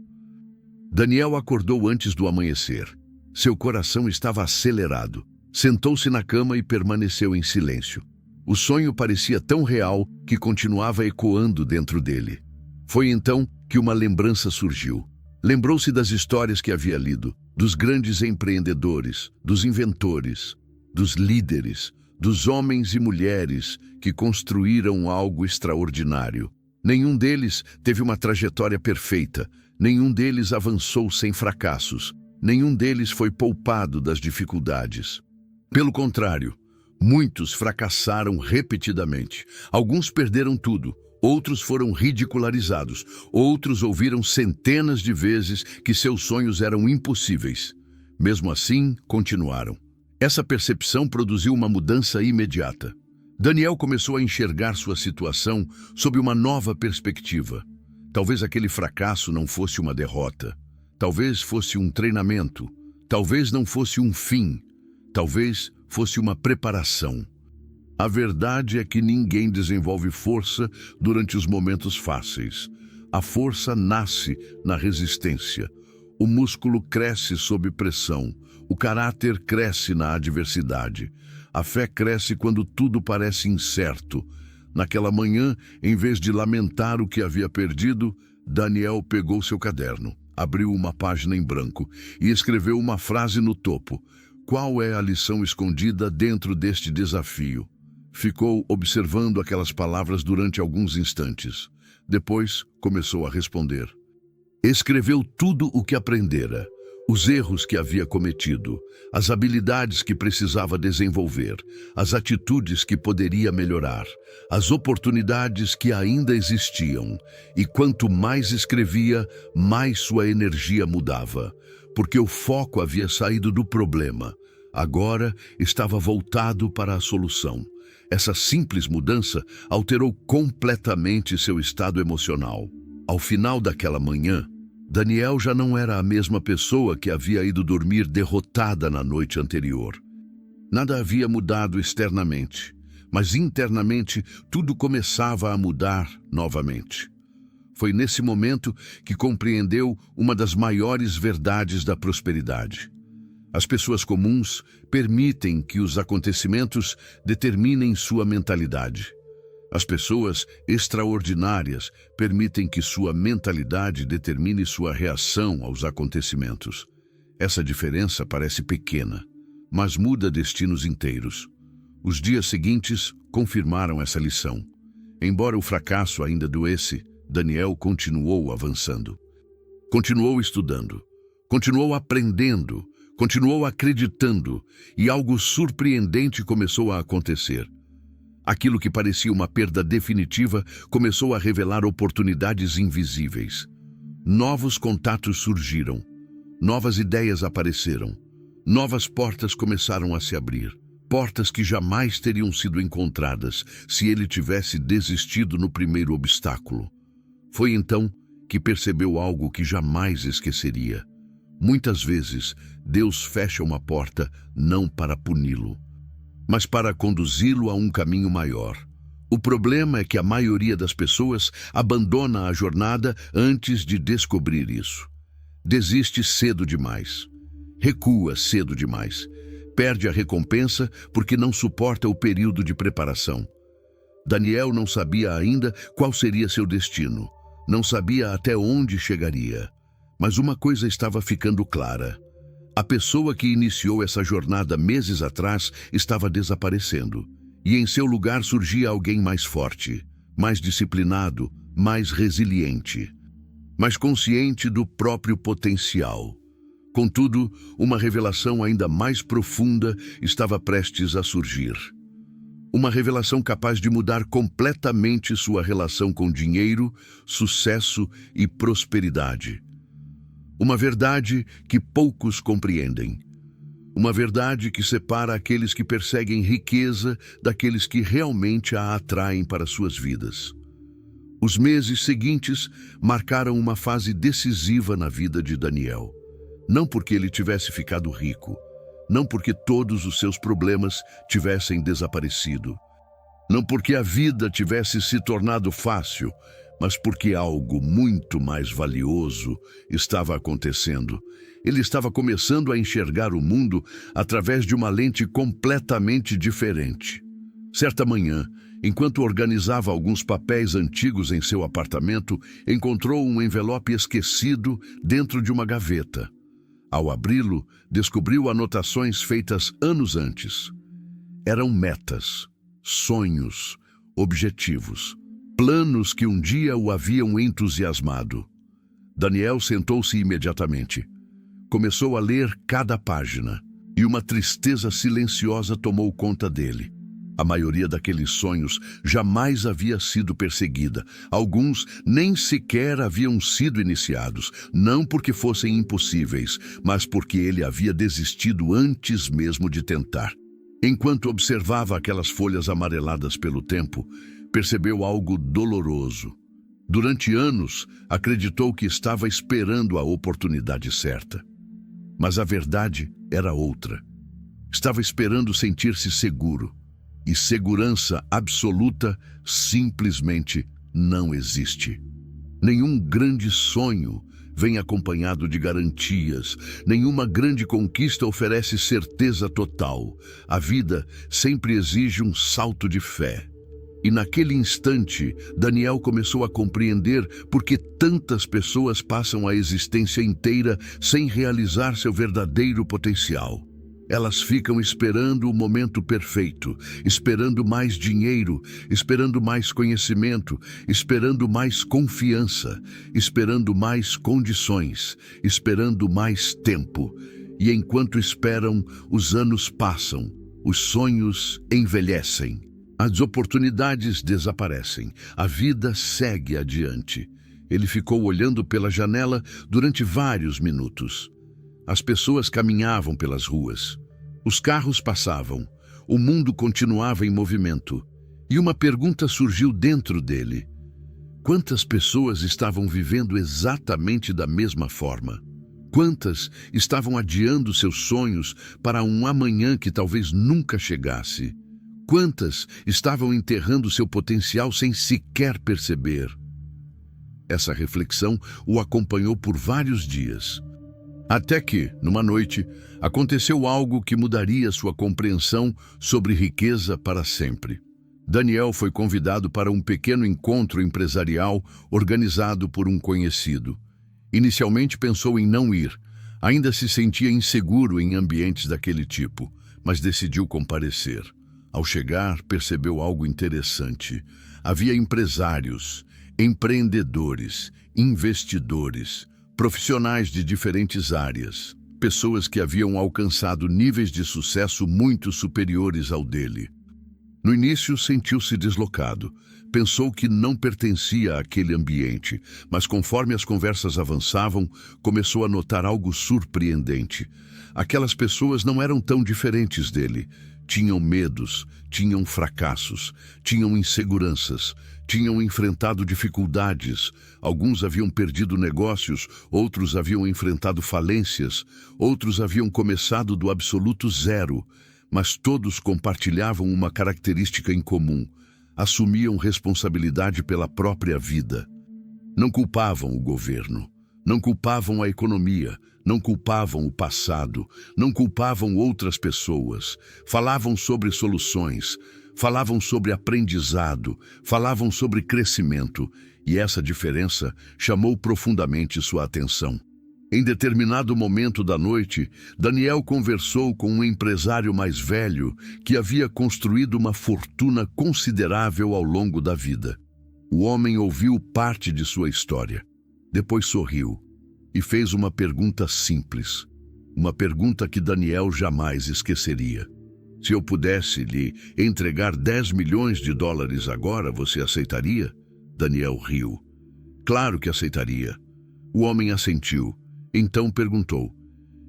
Daniel acordou antes do amanhecer. Seu coração estava acelerado. Sentou-se na cama e permaneceu em silêncio. O sonho parecia tão real que continuava ecoando dentro dele. Foi então que uma lembrança surgiu. Lembrou-se das histórias que havia lido, dos grandes empreendedores, dos inventores, dos líderes, dos homens e mulheres que construíram algo extraordinário. Nenhum deles teve uma trajetória perfeita. Nenhum deles avançou sem fracassos. Nenhum deles foi poupado das dificuldades. Pelo contrário, muitos fracassaram repetidamente. Alguns perderam tudo. Outros foram ridicularizados. Outros ouviram centenas de vezes que seus sonhos eram impossíveis. Mesmo assim, continuaram. Essa percepção produziu uma mudança imediata. Daniel começou a enxergar sua situação sob uma nova perspectiva. Talvez aquele fracasso não fosse uma derrota. Talvez fosse um treinamento. Talvez não fosse um fim. Talvez fosse uma preparação. A verdade é que ninguém desenvolve força durante os momentos fáceis. A força nasce na resistência. O músculo cresce sob pressão. O caráter cresce na adversidade. A fé cresce quando tudo parece incerto. Naquela manhã, em vez de lamentar o que havia perdido, Daniel pegou seu caderno, abriu uma página em branco e escreveu uma frase no topo. Qual é a lição escondida dentro deste desafio? Ficou observando aquelas palavras durante alguns instantes. Depois, começou a responder. Escreveu tudo o que aprendera. Os erros que havia cometido, as habilidades que precisava desenvolver, as atitudes que poderia melhorar, as oportunidades que ainda existiam. E quanto mais escrevia, mais sua energia mudava, porque o foco havia saído do problema. agora estava voltado para a solução. Essa simples mudança alterou completamente seu estado emocional. Ao final daquela manhã, Daniel já não era a mesma pessoa que havia ido dormir derrotada na noite anterior. Nada havia mudado externamente, mas internamente tudo começava a mudar novamente. Foi nesse momento que compreendeu uma das maiores verdades da prosperidade. As pessoas comuns permitem que os acontecimentos determinem sua mentalidade. As pessoas extraordinárias permitem que sua mentalidade determine sua reação aos acontecimentos. Essa diferença parece pequena, mas muda destinos inteiros. Os dias seguintes confirmaram essa lição. Embora o fracasso ainda doesse, Daniel continuou avançando. Continuou estudando, continuou aprendendo, continuou acreditando, e algo surpreendente começou a acontecer. Aquilo que parecia uma perda definitiva começou a revelar oportunidades invisíveis. Novos contatos surgiram, novas ideias apareceram, novas portas começaram a se abrir. Portas que jamais teriam sido encontradas se ele tivesse desistido no primeiro obstáculo. Foi então que percebeu algo que jamais esqueceria. Muitas vezes, Deus fecha uma porta não para puni-lo, mas para conduzi-lo a um caminho maior. O problema é que a maioria das pessoas abandona a jornada antes de descobrir isso. Desiste cedo demais. Recua cedo demais. Perde a recompensa porque não suporta o período de preparação. Daniel não sabia ainda qual seria seu destino. Não sabia até onde chegaria. Mas uma coisa estava ficando clara. A pessoa que iniciou essa jornada meses atrás estava desaparecendo. E em seu lugar surgia alguém mais forte, mais disciplinado, mais resiliente, mais consciente do próprio potencial. Contudo, uma revelação ainda mais profunda estava prestes a surgir. Uma revelação capaz de mudar completamente sua relação com dinheiro, sucesso e prosperidade. Uma verdade que poucos compreendem. Uma verdade que separa aqueles que perseguem riqueza daqueles que realmente a atraem para suas vidas. Os meses seguintes marcaram uma fase decisiva na vida de Daniel. Não porque ele tivesse ficado rico, não porque todos os seus problemas tivessem desaparecido, não porque a vida tivesse se tornado fácil, mas porque algo muito mais valioso estava acontecendo. Ele estava começando a enxergar o mundo através de uma lente completamente diferente. Certa manhã, enquanto organizava alguns papéis antigos em seu apartamento, encontrou um envelope esquecido dentro de uma gaveta. Ao abri-lo, descobriu anotações feitas anos antes. Eram metas, sonhos, objetivos, planos que um dia o haviam entusiasmado. Daniel sentou-se imediatamente. Começou a ler cada página, e uma tristeza silenciosa tomou conta dele. A maioria daqueles sonhos jamais havia sido perseguida. Alguns nem sequer haviam sido iniciados, não porque fossem impossíveis, mas porque ele havia desistido antes mesmo de tentar. Enquanto observava aquelas folhas amareladas pelo tempo, percebeu algo doloroso. Durante anos, acreditou que estava esperando a oportunidade certa. Mas a verdade era outra. Estava esperando sentir-se seguro. E segurança absoluta simplesmente não existe. Nenhum grande sonho vem acompanhado de garantias. Nenhuma grande conquista oferece certeza total. A vida sempre exige um salto de fé. E naquele instante, Daniel começou a compreender por que tantas pessoas passam a existência inteira sem realizar seu verdadeiro potencial. Elas ficam esperando o momento perfeito, esperando mais dinheiro, esperando mais conhecimento, esperando mais confiança, esperando mais condições, esperando mais tempo. E enquanto esperam, os anos passam, os sonhos envelhecem, as oportunidades desaparecem, a vida segue adiante. Ele ficou olhando pela janela durante vários minutos. As pessoas caminhavam pelas ruas. Os carros passavam, o mundo continuava em movimento, e uma pergunta surgiu dentro dele. Quantas pessoas estavam vivendo exatamente da mesma forma? Quantas estavam adiando seus sonhos para um amanhã que talvez nunca chegasse? Quantas estavam enterrando seu potencial sem sequer perceber? Essa reflexão o acompanhou por vários dias. Até que, numa noite, aconteceu algo que mudaria sua compreensão sobre riqueza para sempre. Daniel foi convidado para um pequeno encontro empresarial organizado por um conhecido. Inicialmente pensou em não ir, ainda se sentia inseguro em ambientes daquele tipo, mas decidiu comparecer. Ao chegar, percebeu algo interessante. Havia empresários, empreendedores, investidores, profissionais de diferentes áreas, pessoas que haviam alcançado níveis de sucesso muito superiores ao dele. No início, sentiu-se deslocado. Pensou que não pertencia àquele ambiente, mas conforme as conversas avançavam, começou a notar algo surpreendente. Aquelas pessoas não eram tão diferentes dele. Tinham medos, tinham fracassos, tinham inseguranças, tinham enfrentado dificuldades. Alguns haviam perdido negócios, outros haviam enfrentado falências, outros haviam começado do absoluto zero, mas todos compartilhavam uma característica em comum: assumiam responsabilidade pela própria vida. Não culpavam o governo, não culpavam a economia, não culpavam o passado, não culpavam outras pessoas. Falavam sobre soluções, falavam sobre aprendizado, falavam sobre crescimento, e essa diferença chamou profundamente sua atenção. Em determinado momento da noite, Daniel conversou com um empresário mais velho que havia construído uma fortuna considerável ao longo da vida. O homem ouviu parte de sua história, depois sorriu e fez uma pergunta simples, uma pergunta que Daniel jamais esqueceria. Se eu pudesse lhe entregar 10 milhões de dólares agora, você aceitaria? Daniel riu. Claro que aceitaria. O homem assentiu. Então perguntou: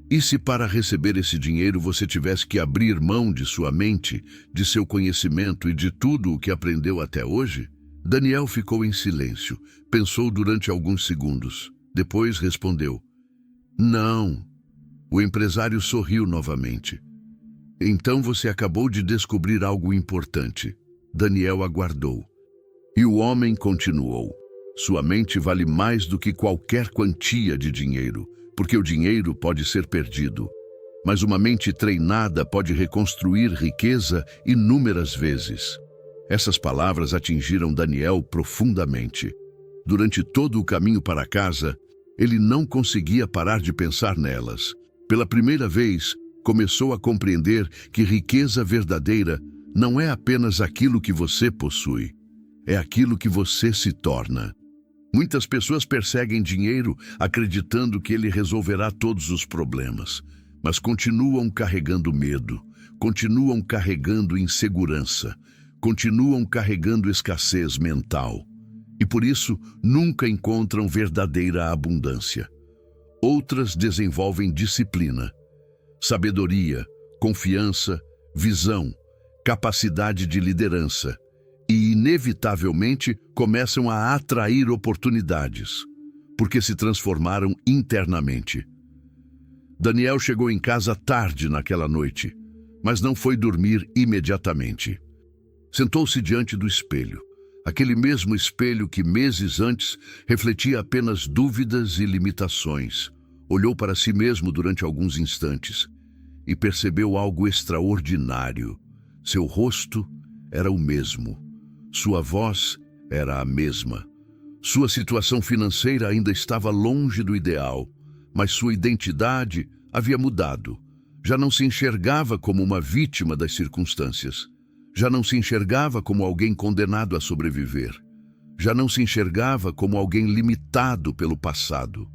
e se para receber esse dinheiro você tivesse que abrir mão de sua mente, de seu conhecimento e de tudo o que aprendeu até hoje? Daniel ficou em silêncio, pensou durante alguns segundos. Depois respondeu: não. O empresário sorriu novamente. Então você acabou de descobrir algo importante. Daniel aguardou. E o homem continuou: sua mente vale mais do que qualquer quantia de dinheiro, porque o dinheiro pode ser perdido. Mas uma mente treinada pode reconstruir riqueza inúmeras vezes. Essas palavras atingiram Daniel profundamente. Durante todo o caminho para casa, ele não conseguia parar de pensar nelas. Pela primeira vez, começou a compreender que riqueza verdadeira não é apenas aquilo que você possui, é aquilo que você se torna. Muitas pessoas perseguem dinheiro acreditando que ele resolverá todos os problemas, mas continuam carregando medo, continuam carregando insegurança, continuam carregando escassez mental. E por isso nunca encontram verdadeira abundância. Outras desenvolvem disciplina, sabedoria, confiança, visão, capacidade de liderança e, inevitavelmente, começam a atrair oportunidades, porque se transformaram internamente. Daniel chegou em casa tarde naquela noite, mas não foi dormir imediatamente. Sentou-se diante do espelho, aquele mesmo espelho que meses antes refletia apenas dúvidas e limitações. Olhou para si mesmo durante alguns instantes e percebeu algo extraordinário. Seu rosto era o mesmo, sua voz era a mesma. Sua situação financeira ainda estava longe do ideal, mas sua identidade havia mudado. Já não se enxergava como uma vítima das circunstâncias. Já não se enxergava como alguém condenado a sobreviver. Já não se enxergava como alguém limitado pelo passado.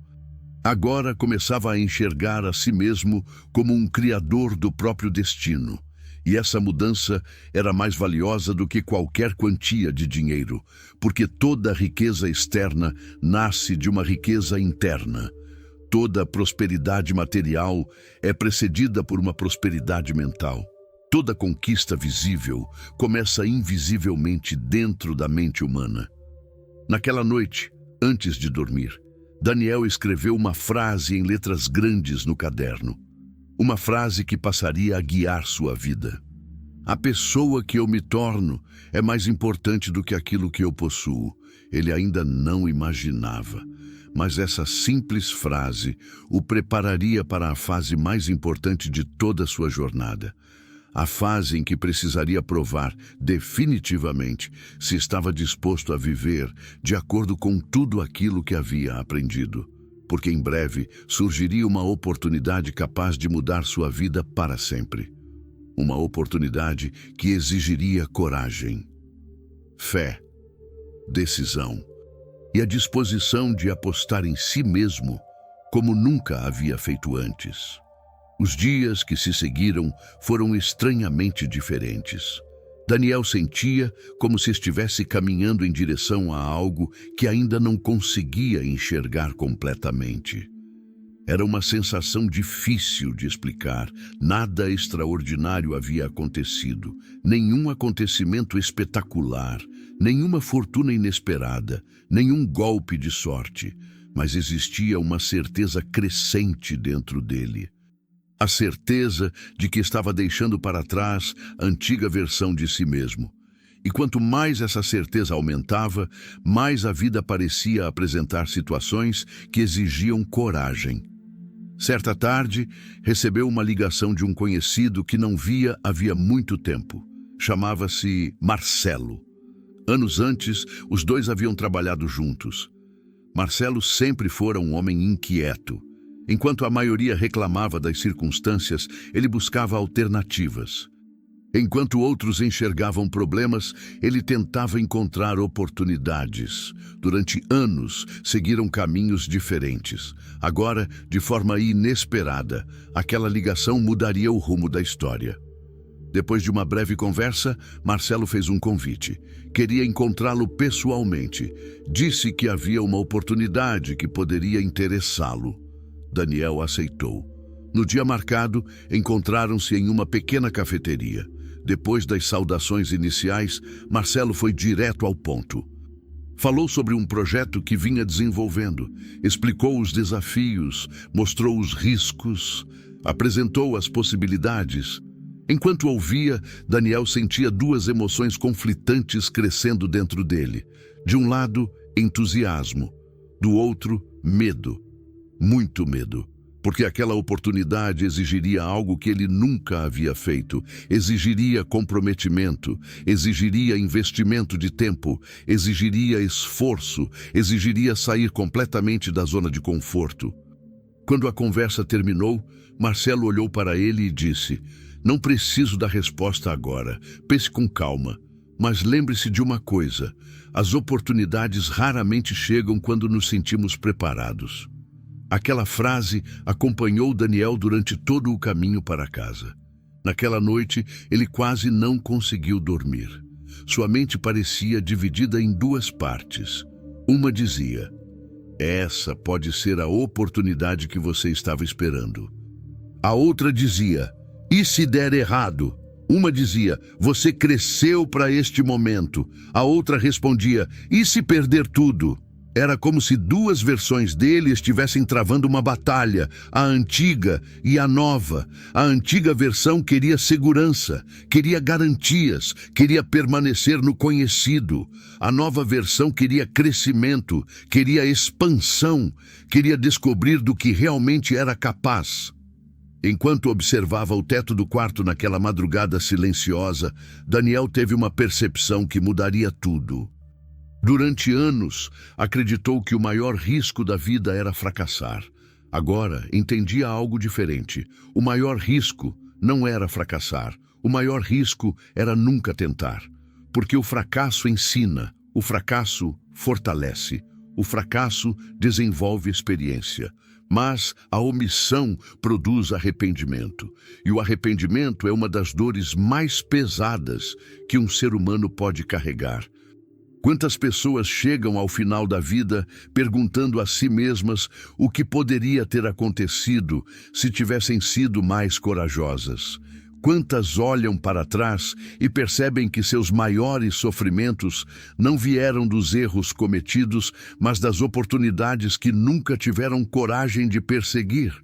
Agora começava a enxergar a si mesmo como um criador do próprio destino. E essa mudança era mais valiosa do que qualquer quantia de dinheiro, porque toda riqueza externa nasce de uma riqueza interna. toda prosperidade material é precedida por uma prosperidade mental. Toda conquista visível começa invisivelmente dentro da mente humana. Naquela noite, antes de dormir, Daniel escreveu uma frase em letras grandes no caderno. Uma frase que passaria a guiar sua vida. A pessoa que eu me torno é mais importante do que aquilo que eu possuo. Ele ainda não imaginava, mas essa simples frase o prepararia para a fase mais importante de toda a sua jornada. A fase em que precisaria provar definitivamente se estava disposto a viver de acordo com tudo aquilo que havia aprendido. Porque em breve surgiria uma oportunidade capaz de mudar sua vida para sempre. Uma oportunidade que exigiria coragem, fé, decisão e a disposição de apostar em si mesmo como nunca havia feito antes. Os dias que se seguiram foram estranhamente diferentes. Daniel sentia como se estivesse caminhando em direção a algo que ainda não conseguia enxergar completamente. Era uma sensação difícil de explicar. Nada extraordinário havia acontecido, nenhum acontecimento espetacular, nenhuma fortuna inesperada, nenhum golpe de sorte, mas existia uma certeza crescente dentro dele. A certeza de que estava deixando para trás a antiga versão de si mesmo. E quanto mais essa certeza aumentava, mais a vida parecia apresentar situações que exigiam coragem. Certa tarde, recebeu uma ligação de um conhecido que não via havia muito tempo. Chamava-se Marcelo. Anos antes, os dois haviam trabalhado juntos. Marcelo sempre fora um homem inquieto. Enquanto a maioria reclamava das circunstâncias, ele buscava alternativas. Enquanto outros enxergavam problemas, ele tentava encontrar oportunidades. Durante anos, seguiram caminhos diferentes. Agora, de forma inesperada, aquela ligação mudaria o rumo da história. Depois de uma breve conversa, Marcelo fez um convite. Queria encontrá-lo pessoalmente. Disse que havia uma oportunidade que poderia interessá-lo. Daniel aceitou. No dia marcado, encontraram-se em uma pequena cafeteria. Depois das saudações iniciais, Marcelo foi direto ao ponto. Falou sobre um projeto que vinha desenvolvendo, explicou os desafios, mostrou os riscos, apresentou as possibilidades. Enquanto ouvia, Daniel sentia duas emoções conflitantes crescendo dentro dele. De um lado, entusiasmo. Do outro, medo. Muito medo. Porque aquela oportunidade exigiria algo que ele nunca havia feito, exigiria comprometimento, exigiria investimento de tempo, exigiria esforço, exigiria sair completamente da zona de conforto. Quando a conversa terminou, Marcelo olhou para ele e disse: "Não preciso da resposta agora, pense com calma, mas lembre-se de uma coisa, as oportunidades raramente chegam quando nos sentimos preparados." Aquela frase acompanhou Daniel durante todo o caminho para casa. Naquela noite, ele quase não conseguiu dormir. Sua mente parecia dividida em duas partes. Uma dizia: "Essa pode ser a oportunidade que você estava esperando." A outra dizia: "E se der errado?" Uma dizia: "Você cresceu para este momento." A outra respondia: "E se perder tudo?" Era como se duas versões dele estivessem travando uma batalha, a antiga e a nova. A antiga versão queria segurança, queria garantias, queria permanecer no conhecido. A nova versão queria crescimento, queria expansão, queria descobrir do que realmente era capaz. Enquanto observava o teto do quarto naquela madrugada silenciosa, Daniel teve uma percepção que mudaria tudo. Durante anos, acreditou que o maior risco da vida era fracassar. Agora, entendia algo diferente. O maior risco não era fracassar. O maior risco era nunca tentar. Porque o fracasso ensina, o fracasso fortalece, o fracasso desenvolve experiência. Mas a omissão produz arrependimento. E o arrependimento é uma das dores mais pesadas que um ser humano pode carregar. Quantas pessoas chegam ao final da vida perguntando a si mesmas o que poderia ter acontecido se tivessem sido mais corajosas? Quantas olham para trás e percebem que seus maiores sofrimentos não vieram dos erros cometidos, mas das oportunidades que nunca tiveram coragem de perseguir?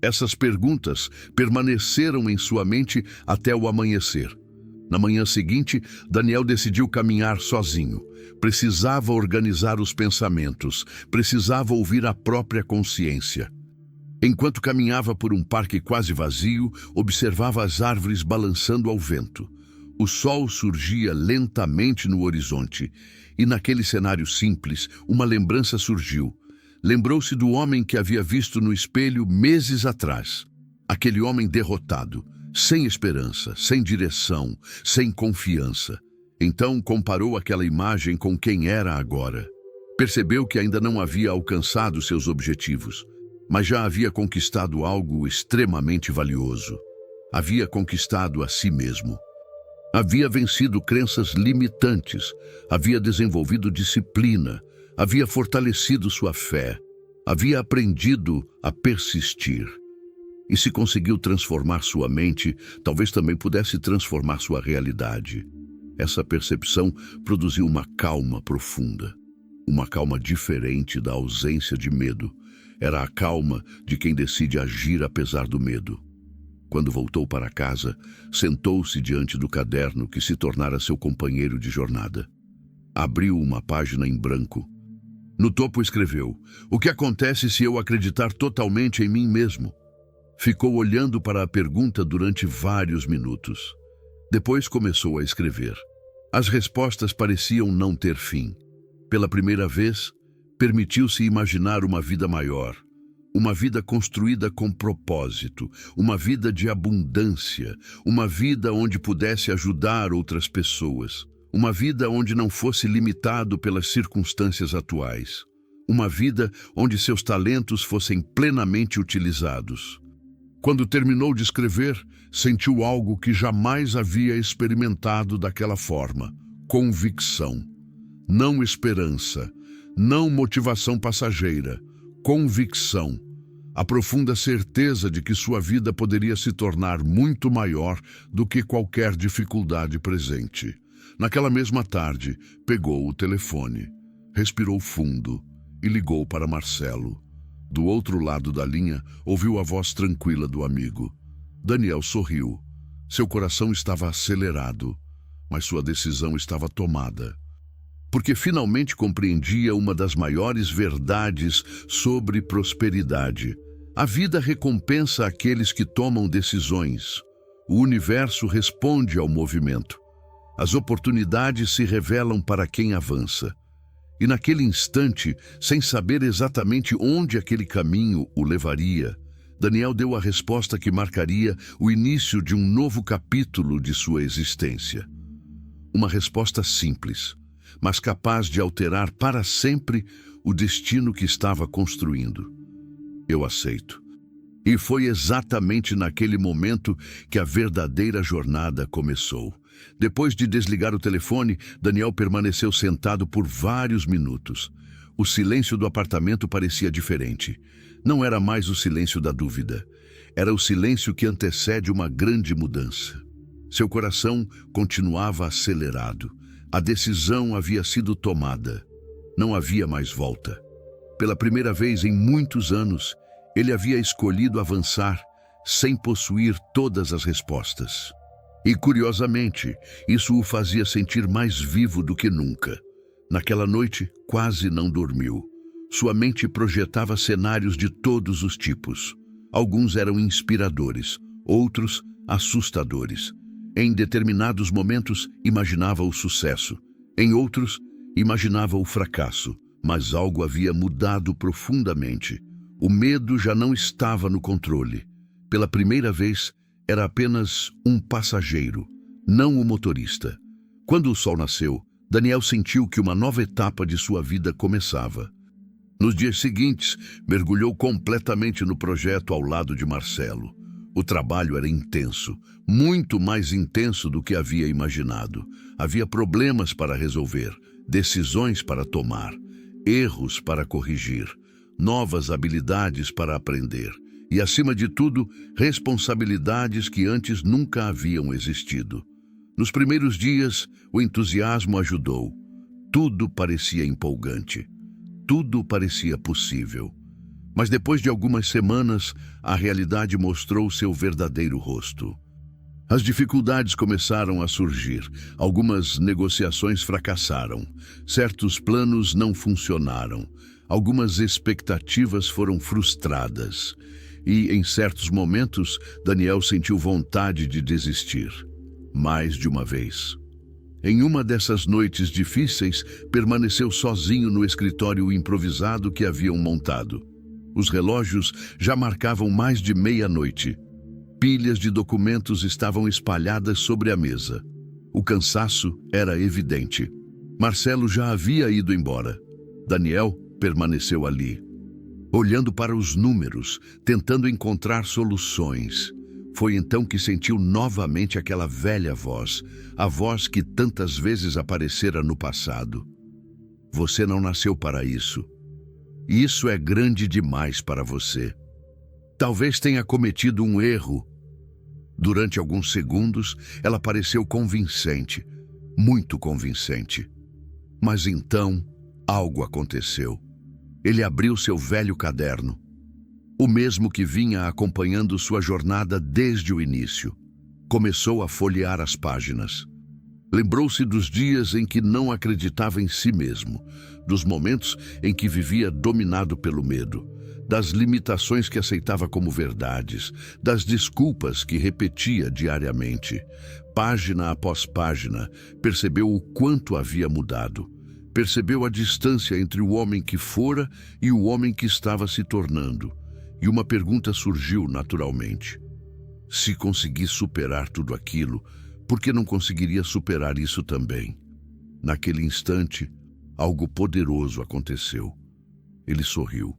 Essas perguntas permaneceram em sua mente até o amanhecer. Na manhã seguinte, Daniel decidiu caminhar sozinho. Precisava organizar os pensamentos, precisava ouvir a própria consciência. Enquanto caminhava por um parque quase vazio, observava as árvores balançando ao vento. O sol surgia lentamente no horizonte, e naquele cenário simples, uma lembrança surgiu. Lembrou-se do homem que havia visto no espelho meses atrás. Aquele homem derrotado, sem esperança, sem direção, sem confiança. Então comparou aquela imagem com quem era agora. Percebeu que ainda não havia alcançado seus objetivos, mas já havia conquistado algo extremamente valioso. Havia conquistado a si mesmo. Havia vencido crenças limitantes, havia desenvolvido disciplina, havia fortalecido sua fé, havia aprendido a persistir. E se conseguiu transformar sua mente, talvez também pudesse transformar sua realidade. Essa percepção produziu uma calma profunda, uma calma diferente da ausência de medo. Era a calma de quem decide agir apesar do medo. Quando voltou para casa, sentou-se diante do caderno que se tornara seu companheiro de jornada. Abriu uma página em branco. No topo escreveu: "O que acontece se eu acreditar totalmente em mim mesmo?" Ficou olhando para a pergunta durante vários minutos. Depois começou a escrever. As respostas pareciam não ter fim. Pela primeira vez, permitiu-se imaginar uma vida maior, uma vida construída com propósito, uma vida de abundância, uma vida onde pudesse ajudar outras pessoas, uma vida onde não fosse limitado pelas circunstâncias atuais, uma vida onde seus talentos fossem plenamente utilizados. Quando terminou de escrever, sentiu algo que jamais havia experimentado daquela forma: convicção. Não esperança, não motivação passageira, convicção. A profunda certeza de que sua vida poderia se tornar muito maior do que qualquer dificuldade presente. Naquela mesma tarde, pegou o telefone, respirou fundo e ligou para Marcelo. Do outro lado da linha, ouviu a voz tranquila do amigo. Daniel sorriu. Seu coração estava acelerado, mas sua decisão estava tomada. Porque finalmente compreendia uma das maiores verdades sobre prosperidade. A vida recompensa aqueles que tomam decisões. O universo responde ao movimento. As oportunidades se revelam para quem avança. E naquele instante, sem saber exatamente onde aquele caminho o levaria, Daniel deu a resposta que marcaria o início de um novo capítulo de sua existência. Uma resposta simples, mas capaz de alterar para sempre o destino que estava construindo. Eu aceito. E foi exatamente naquele momento que a verdadeira jornada começou. Depois de desligar o telefone, Daniel permaneceu sentado por vários minutos. O silêncio do apartamento parecia diferente. Não era mais o silêncio da dúvida. Era o silêncio que antecede uma grande mudança. Seu coração continuava acelerado. A decisão havia sido tomada. Não havia mais volta. Pela primeira vez em muitos anos, ele havia escolhido avançar sem possuir todas as respostas. E, curiosamente, isso o fazia sentir mais vivo do que nunca. Naquela noite, quase não dormiu. Sua mente projetava cenários de todos os tipos. Alguns eram inspiradores, outros assustadores. Em determinados momentos, imaginava o sucesso. Em outros, imaginava o fracasso. Mas algo havia mudado profundamente. O medo já não estava no controle. Pela primeira vez, era apenas um passageiro, não o motorista. Quando o sol nasceu, Daniel sentiu que uma nova etapa de sua vida começava. Nos dias seguintes, mergulhou completamente no projeto ao lado de Marcelo. O trabalho era intenso, muito mais intenso do que havia imaginado. Havia problemas para resolver, decisões para tomar, erros para corrigir, novas habilidades para aprender e, acima de tudo, responsabilidades que antes nunca haviam existido. Nos primeiros dias, o entusiasmo ajudou. Tudo parecia empolgante. Tudo parecia possível. Mas depois de algumas semanas, a realidade mostrou seu verdadeiro rosto. As dificuldades começaram a surgir. Algumas negociações fracassaram. Certos planos não funcionaram. Algumas expectativas foram frustradas. E, em certos momentos, Daniel sentiu vontade de desistir. Mais de uma vez. Em uma dessas noites difíceis, permaneceu sozinho no escritório improvisado que haviam montado. Os relógios já marcavam mais de meia-noite. Pilhas de documentos estavam espalhadas sobre a mesa. O cansaço era evidente. Marcelo já havia ido embora. Daniel permaneceu ali, olhando para os números, tentando encontrar soluções. Foi então que sentiu novamente aquela velha voz, a voz que tantas vezes aparecera no passado. Você não nasceu para isso. Isso é grande demais para você. Talvez tenha cometido um erro. Durante alguns segundos, ela pareceu convincente, muito convincente. Mas então, algo aconteceu. Ele abriu seu velho caderno, o mesmo que vinha acompanhando sua jornada desde o início. Começou a folhear as páginas. Lembrou-se dos dias em que não acreditava em si mesmo, dos momentos em que vivia dominado pelo medo, das limitações que aceitava como verdades, das desculpas que repetia diariamente. Página após página, percebeu o quanto havia mudado. Percebeu a distância entre o homem que fora e o homem que estava se tornando. E uma pergunta surgiu naturalmente. Se conseguir superar tudo aquilo, por que não conseguiria superar isso também? Naquele instante, algo poderoso aconteceu. Ele sorriu.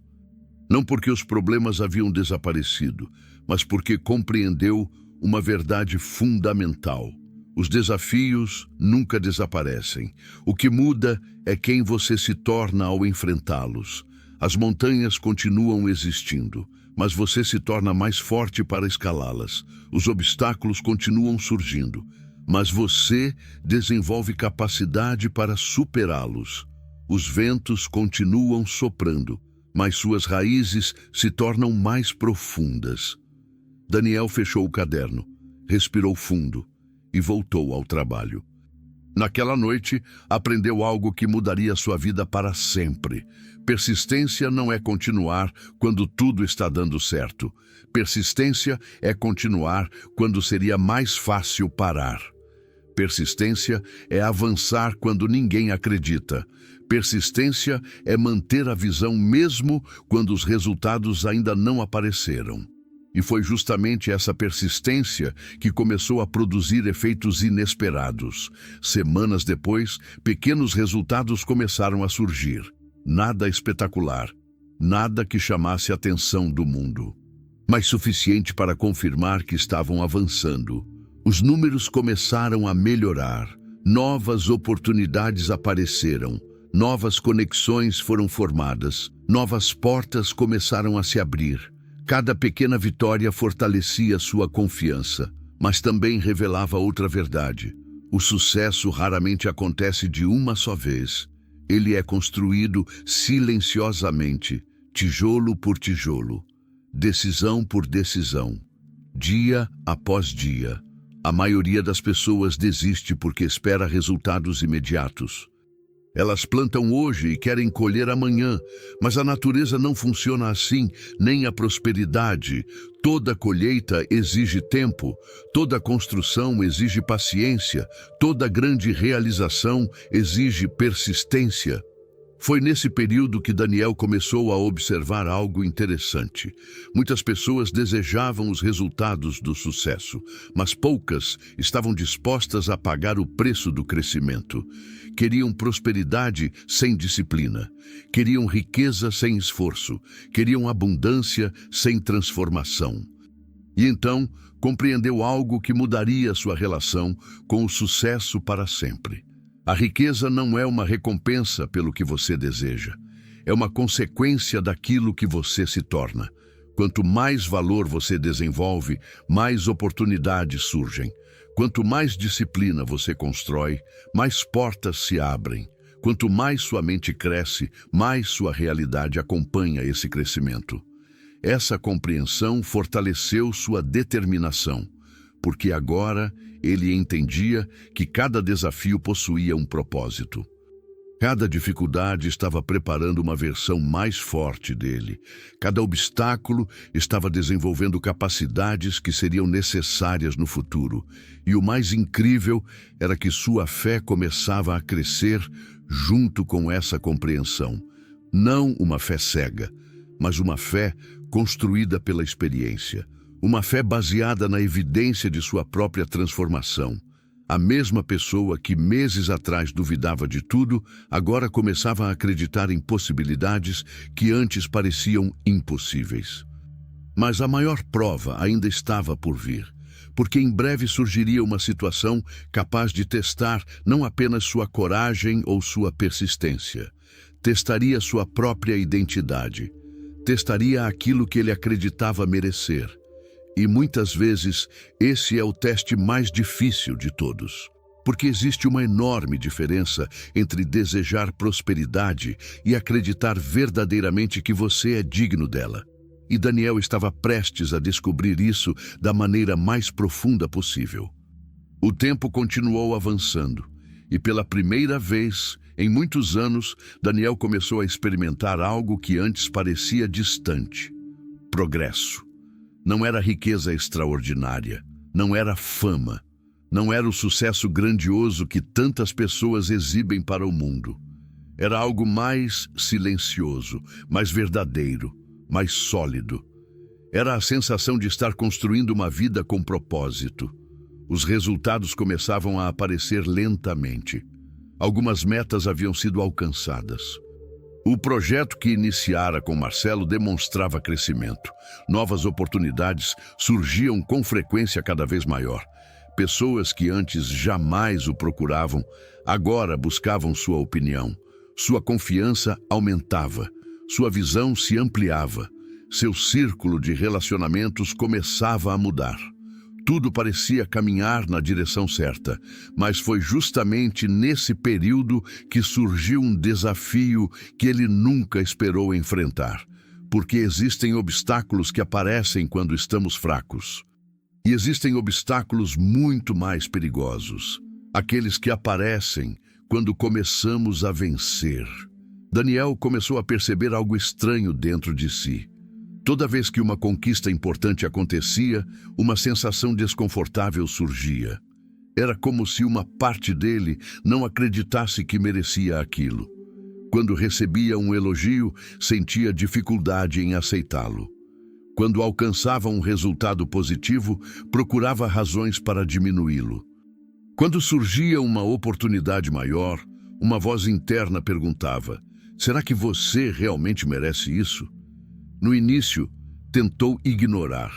Não porque os problemas haviam desaparecido, mas porque compreendeu uma verdade fundamental. Os desafios nunca desaparecem. O que muda é quem você se torna ao enfrentá-los. As montanhas continuam existindo, mas você se torna mais forte para escalá-las. Os obstáculos continuam surgindo, mas você desenvolve capacidade para superá-los. Os ventos continuam soprando, mas suas raízes se tornam mais profundas. Daniel fechou o caderno, respirou fundo e voltou ao trabalho. Naquela noite, aprendeu algo que mudaria sua vida para sempre. Persistência não é continuar quando tudo está dando certo. Persistência é continuar quando seria mais fácil parar. Persistência é avançar quando ninguém acredita. Persistência é manter a visão mesmo quando os resultados ainda não apareceram. E foi justamente essa persistência que começou a produzir efeitos inesperados. Semanas depois, pequenos resultados começaram a surgir. Nada espetacular, nada que chamasse a atenção do mundo, mas suficiente para confirmar que estavam avançando. Os números começaram a melhorar, novas oportunidades apareceram, novas conexões foram formadas, novas portas começaram a se abrir. Cada pequena vitória fortalecia sua confiança, mas também revelava outra verdade. O sucesso raramente acontece de uma só vez. Ele é construído silenciosamente, tijolo por tijolo, decisão por decisão, dia após dia. A maioria das pessoas desiste porque espera resultados imediatos. Elas plantam hoje e querem colher amanhã, mas a natureza não funciona assim, nem a prosperidade. Toda colheita exige tempo, toda construção exige paciência, toda grande realização exige persistência. Foi nesse período que Daniel começou a observar algo interessante. Muitas pessoas desejavam os resultados do sucesso, mas poucas estavam dispostas a pagar o preço do crescimento. Queriam prosperidade sem disciplina. Queriam riqueza sem esforço. Queriam abundância sem transformação. E então, compreendeu algo que mudaria sua relação com o sucesso para sempre. A riqueza não é uma recompensa pelo que você deseja. É uma consequência daquilo que você se torna. Quanto mais valor você desenvolve, mais oportunidades surgem. Quanto mais disciplina você constrói, mais portas se abrem. Quanto mais sua mente cresce, mais sua realidade acompanha esse crescimento. Essa compreensão fortaleceu sua determinação, porque agora ele entendia que cada desafio possuía um propósito. Cada dificuldade estava preparando uma versão mais forte dele. Cada obstáculo estava desenvolvendo capacidades que seriam necessárias no futuro. E o mais incrível era que sua fé começava a crescer junto com essa compreensão. Não uma fé cega, mas uma fé construída pela experiência. Uma fé baseada na evidência de sua própria transformação. A mesma pessoa que meses atrás duvidava de tudo, agora começava a acreditar em possibilidades que antes pareciam impossíveis. Mas a maior prova ainda estava por vir, porque em breve surgiria uma situação capaz de testar não apenas sua coragem ou sua persistência, testaria sua própria identidade, testaria aquilo que ele acreditava merecer. E muitas vezes esse é o teste mais difícil de todos, porque existe uma enorme diferença entre desejar prosperidade e acreditar verdadeiramente que você é digno dela. E Daniel estava prestes a descobrir isso da maneira mais profunda possível. O tempo continuou avançando, e pela primeira vez em muitos anos, Daniel começou a experimentar algo que antes parecia distante: progresso. Não era riqueza extraordinária, não era fama, não era o sucesso grandioso que tantas pessoas exibem para o mundo. Era algo mais silencioso, mais verdadeiro, mais sólido. Era a sensação de estar construindo uma vida com propósito. Os resultados começavam a aparecer lentamente. Algumas metas haviam sido alcançadas. O projeto que iniciara com Marcelo demonstrava crescimento. Novas oportunidades surgiam com frequência cada vez maior. Pessoas que antes jamais o procuravam, agora buscavam sua opinião. Sua confiança aumentava, sua visão se ampliava, seu círculo de relacionamentos começava a mudar. Tudo parecia caminhar na direção certa, mas foi justamente nesse período que surgiu um desafio que ele nunca esperou enfrentar, porque existem obstáculos que aparecem quando estamos fracos. E existem obstáculos muito mais perigosos, aqueles que aparecem quando começamos a vencer. Daniel começou a perceber algo estranho dentro de si. Toda vez que uma conquista importante acontecia, uma sensação desconfortável surgia. Era como se uma parte dele não acreditasse que merecia aquilo. Quando recebia um elogio, sentia dificuldade em aceitá-lo. Quando alcançava um resultado positivo, procurava razões para diminuí-lo. Quando surgia uma oportunidade maior, uma voz interna perguntava: será que você realmente merece isso? No início, tentou ignorar,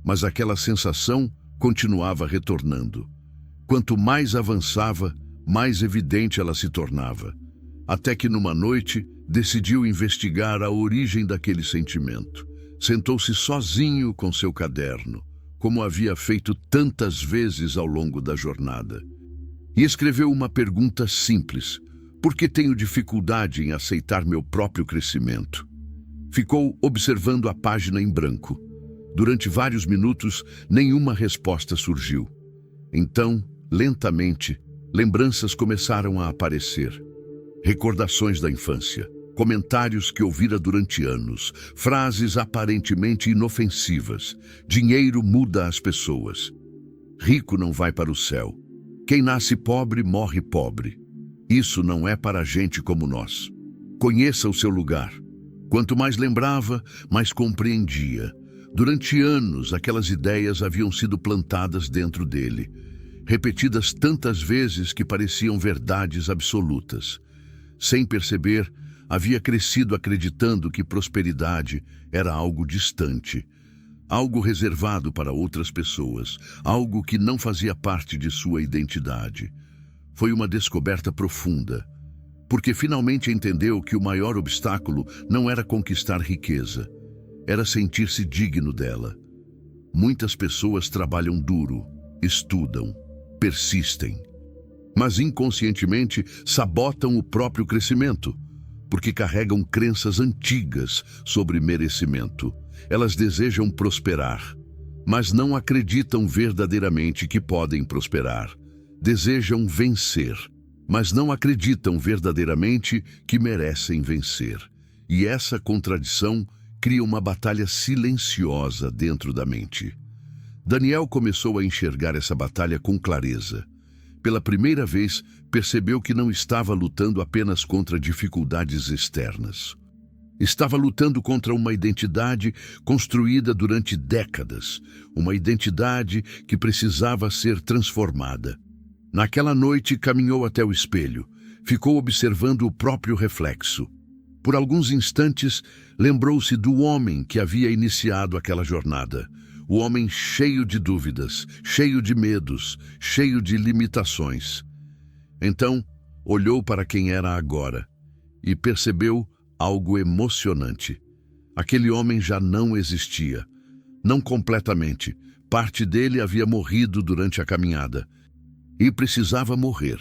mas aquela sensação continuava retornando. Quanto mais avançava, mais evidente ela se tornava. Até que numa noite, decidiu investigar a origem daquele sentimento. Sentou-se sozinho com seu caderno, como havia feito tantas vezes ao longo da jornada. E escreveu uma pergunta simples: por que tenho dificuldade em aceitar meu próprio crescimento? Ficou observando a página em branco. Durante vários minutos, nenhuma resposta surgiu. Então, lentamente, lembranças começaram a aparecer. Recordações da infância, comentários que ouvira durante anos, frases aparentemente inofensivas. Dinheiro muda as pessoas. Rico não vai para o céu. Quem nasce pobre, morre pobre. Isso não é para gente como nós. Conheça o seu lugar. Quanto mais lembrava, mais compreendia. Durante anos, aquelas ideias haviam sido plantadas dentro dele, repetidas tantas vezes que pareciam verdades absolutas. Sem perceber, havia crescido acreditando que prosperidade era algo distante, algo reservado para outras pessoas, algo que não fazia parte de sua identidade. Foi uma descoberta profunda, porque finalmente entendeu que o maior obstáculo não era conquistar riqueza, era sentir-se digno dela. Muitas pessoas trabalham duro, estudam, persistem, mas inconscientemente sabotam o próprio crescimento, porque carregam crenças antigas sobre merecimento. Elas desejam prosperar, mas não acreditam verdadeiramente que podem prosperar. Desejam vencer, mas não acreditam verdadeiramente que merecem vencer. E essa contradição cria uma batalha silenciosa dentro da mente. Daniel começou a enxergar essa batalha com clareza. Pela primeira vez, percebeu que não estava lutando apenas contra dificuldades externas. Estava lutando contra uma identidade construída durante décadas, uma identidade que precisava ser transformada. Naquela noite, caminhou até o espelho, ficou observando o próprio reflexo. Por alguns instantes, lembrou-se do homem que havia iniciado aquela jornada. O homem cheio de dúvidas, cheio de medos, cheio de limitações. Então, olhou para quem era agora e percebeu algo emocionante. Aquele homem já não existia. Não completamente. Parte dele havia morrido durante a caminhada. E precisava morrer,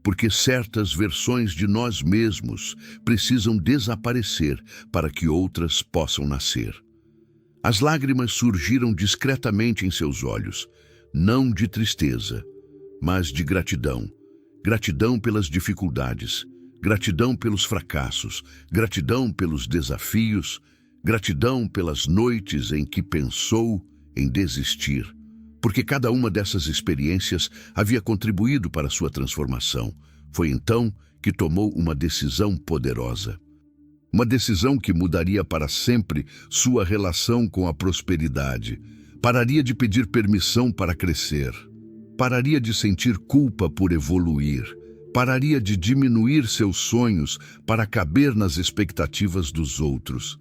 porque certas versões de nós mesmos precisam desaparecer para que outras possam nascer. As lágrimas surgiram discretamente em seus olhos, não de tristeza, mas de gratidão. Gratidão pelas dificuldades, gratidão pelos fracassos, gratidão pelos desafios, gratidão pelas noites em que pensou em desistir, porque cada uma dessas experiências havia contribuído para sua transformação. Foi então que tomou uma decisão poderosa. Uma decisão que mudaria para sempre sua relação com a prosperidade. Pararia de pedir permissão para crescer. Pararia de sentir culpa por evoluir. Pararia de diminuir seus sonhos para caber nas expectativas dos outros.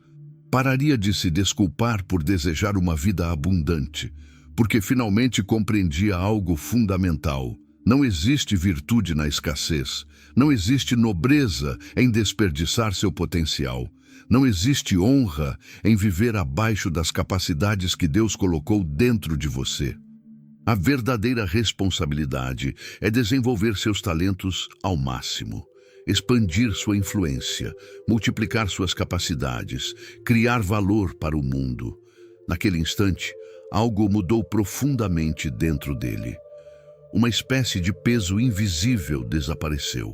Pararia de se desculpar por desejar uma vida abundante, porque finalmente compreendia algo fundamental. Não existe virtude na escassez. Não existe nobreza em desperdiçar seu potencial. Não existe honra em viver abaixo das capacidades que Deus colocou dentro de você. A verdadeira responsabilidade é desenvolver seus talentos ao máximo, expandir sua influência, multiplicar suas capacidades, criar valor para o mundo. Naquele instante, algo mudou profundamente dentro dele. Uma espécie de peso invisível desapareceu,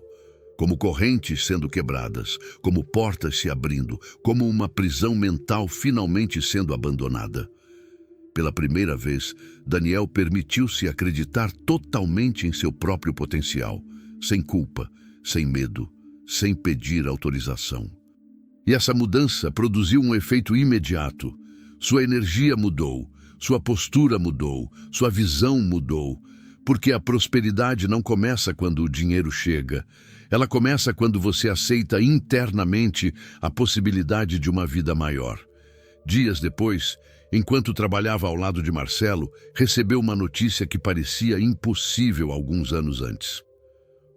como correntes sendo quebradas, como portas se abrindo, como uma prisão mental finalmente sendo abandonada. Pela primeira vez, Daniel permitiu-se acreditar totalmente em seu próprio potencial, sem culpa, sem medo, sem pedir autorização. E essa mudança produziu um efeito imediato. Sua energia mudou, sua postura mudou, sua visão mudou, porque a prosperidade não começa quando o dinheiro chega. Ela começa quando você aceita internamente a possibilidade de uma vida maior. Dias depois, enquanto trabalhava ao lado de Marcelo, recebeu uma notícia que parecia impossível alguns anos antes.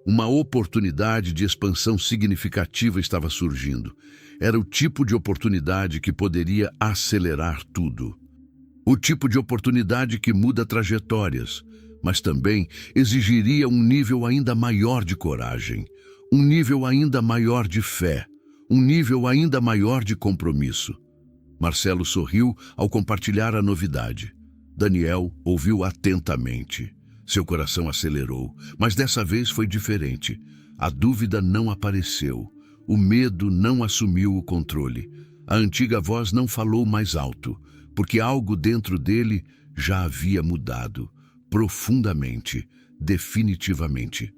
Uma oportunidade de expansão significativa estava surgindo. Era o tipo de oportunidade que poderia acelerar tudo. O tipo de oportunidade que muda trajetórias, mas também exigiria um nível ainda maior de coragem, um nível ainda maior de fé, um nível ainda maior de compromisso. Marcelo sorriu ao compartilhar a novidade. Daniel ouviu atentamente. Seu coração acelerou, mas dessa vez foi diferente. A dúvida não apareceu. O medo não assumiu o controle. A antiga voz não falou mais alto, porque algo dentro dele já havia mudado, profundamente, definitivamente.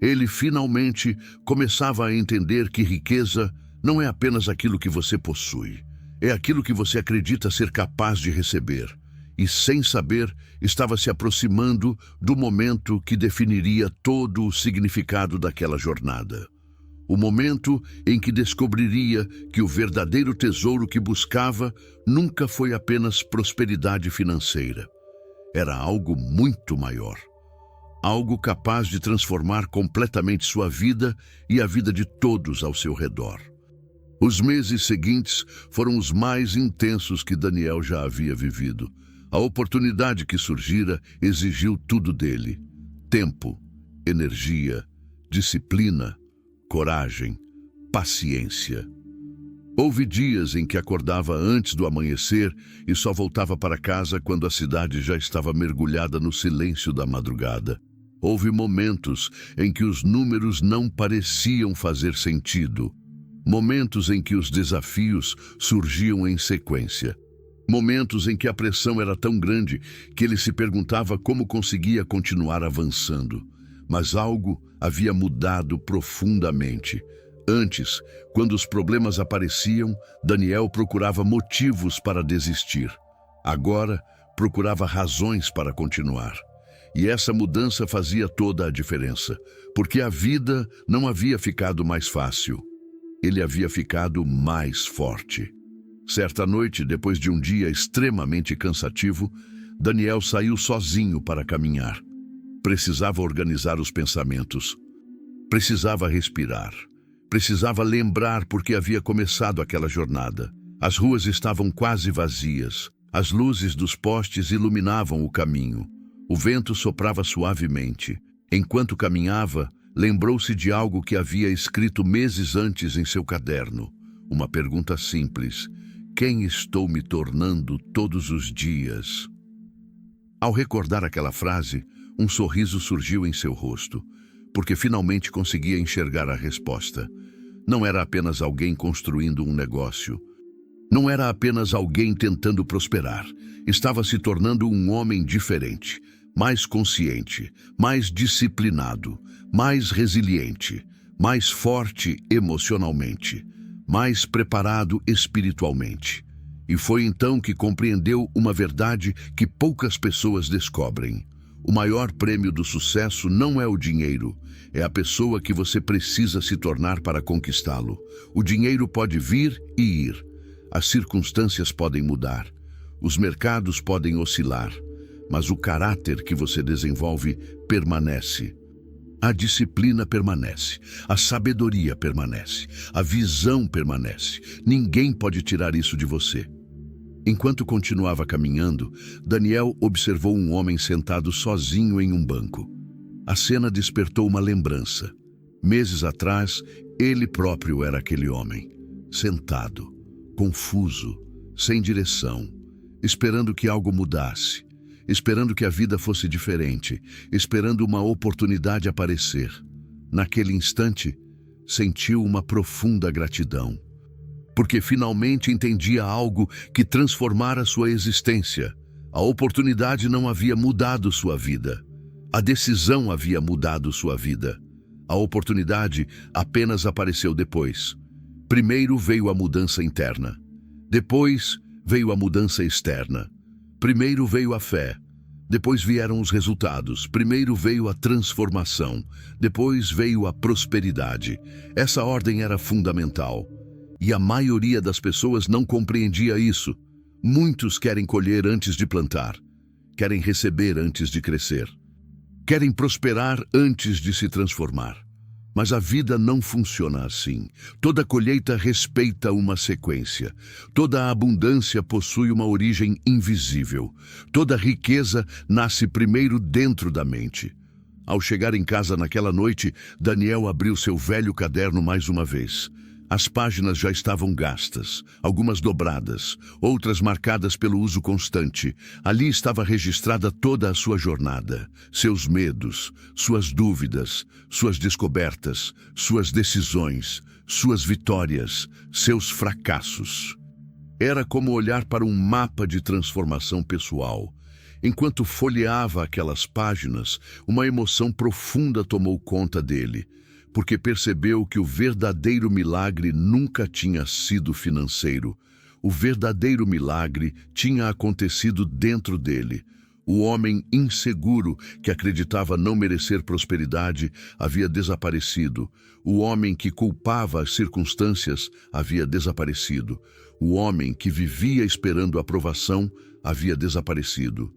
Ele finalmente começava a entender que riqueza não é apenas aquilo que você possui, é aquilo que você acredita ser capaz de receber. E, sem saber, estava se aproximando do momento que definiria todo o significado daquela jornada. O momento em que descobriria que o verdadeiro tesouro que buscava nunca foi apenas prosperidade financeira. Era algo muito maior. algo capaz de transformar completamente sua vida e a vida de todos ao seu redor. Os meses seguintes foram os mais intensos que Daniel já havia vivido. A oportunidade que surgira exigiu tudo dele: tempo, energia, disciplina, coragem, paciência. Houve dias em que acordava antes do amanhecer e só voltava para casa quando a cidade já estava mergulhada no silêncio da madrugada. Houve momentos em que os números não pareciam fazer sentido. Momentos em que os desafios surgiam em sequência. Momentos em que a pressão era tão grande que ele se perguntava como conseguia continuar avançando. Mas algo havia mudado profundamente. Antes, quando os problemas apareciam, Daniel procurava motivos para desistir. Agora, procurava razões para continuar. E essa mudança fazia toda a diferença, porque a vida não havia ficado mais fácil. Ele havia ficado mais forte. Certa noite, depois de um dia extremamente cansativo, Daniel saiu sozinho para caminhar. Precisava organizar os pensamentos. Precisava respirar. Precisava lembrar por que havia começado aquela jornada. As ruas estavam quase vazias. As luzes dos postes iluminavam o caminho. O vento soprava suavemente. Enquanto caminhava, lembrou-se de algo que havia escrito meses antes em seu caderno. Uma pergunta simples: quem estou me tornando todos os dias? Ao recordar aquela frase, um sorriso surgiu em seu rosto, porque finalmente conseguia enxergar a resposta. Não era apenas alguém construindo um negócio. Não era apenas alguém tentando prosperar. Estava se tornando um homem diferente, mais consciente, mais disciplinado, mais resiliente, mais forte emocionalmente, mais preparado espiritualmente. E foi então que compreendeu uma verdade que poucas pessoas descobrem. O maior prêmio do sucesso não é o dinheiro, é a pessoa que você precisa se tornar para conquistá-lo. O dinheiro pode vir e ir. As circunstâncias podem mudar. Os mercados podem oscilar. Mas o caráter que você desenvolve permanece. A disciplina permanece. A sabedoria permanece. A visão permanece. Ninguém pode tirar isso de você. Enquanto continuava caminhando, Daniel observou um homem sentado sozinho em um banco. A cena despertou uma lembrança. Meses atrás, ele próprio era aquele homem, sentado, confuso, sem direção, esperando que algo mudasse, esperando que a vida fosse diferente, esperando uma oportunidade aparecer. Naquele instante, sentiu uma profunda gratidão, porque finalmente entendia algo que transformara sua existência. A oportunidade não havia mudado sua vida. A decisão havia mudado sua vida. A oportunidade apenas apareceu depois. Primeiro veio a mudança interna. Depois veio a mudança externa. Primeiro veio a fé. Depois vieram os resultados. Primeiro veio a transformação. Depois veio a prosperidade. Essa ordem era fundamental. E a maioria das pessoas não compreendia isso. Muitos querem colher antes de plantar. Querem receber antes de crescer. Querem prosperar antes de se transformar. Mas a vida não funciona assim. Toda colheita respeita uma sequência. Toda abundância possui uma origem invisível. Toda riqueza nasce primeiro dentro da mente. Ao chegar em casa naquela noite, Daniel abriu seu velho caderno mais uma vez. As páginas já estavam gastas, algumas dobradas, outras marcadas pelo uso constante. Ali estava registrada toda a sua jornada, seus medos, suas dúvidas, suas descobertas, suas decisões, suas vitórias, seus fracassos. Era como olhar para um mapa de transformação pessoal. Enquanto folheava aquelas páginas, uma emoção profunda tomou conta dele, porque percebeu que o verdadeiro milagre nunca tinha sido financeiro. O verdadeiro milagre tinha acontecido dentro dele. O homem inseguro que acreditava não merecer prosperidade havia desaparecido. O homem que culpava as circunstâncias havia desaparecido. O homem que vivia esperando aprovação havia desaparecido.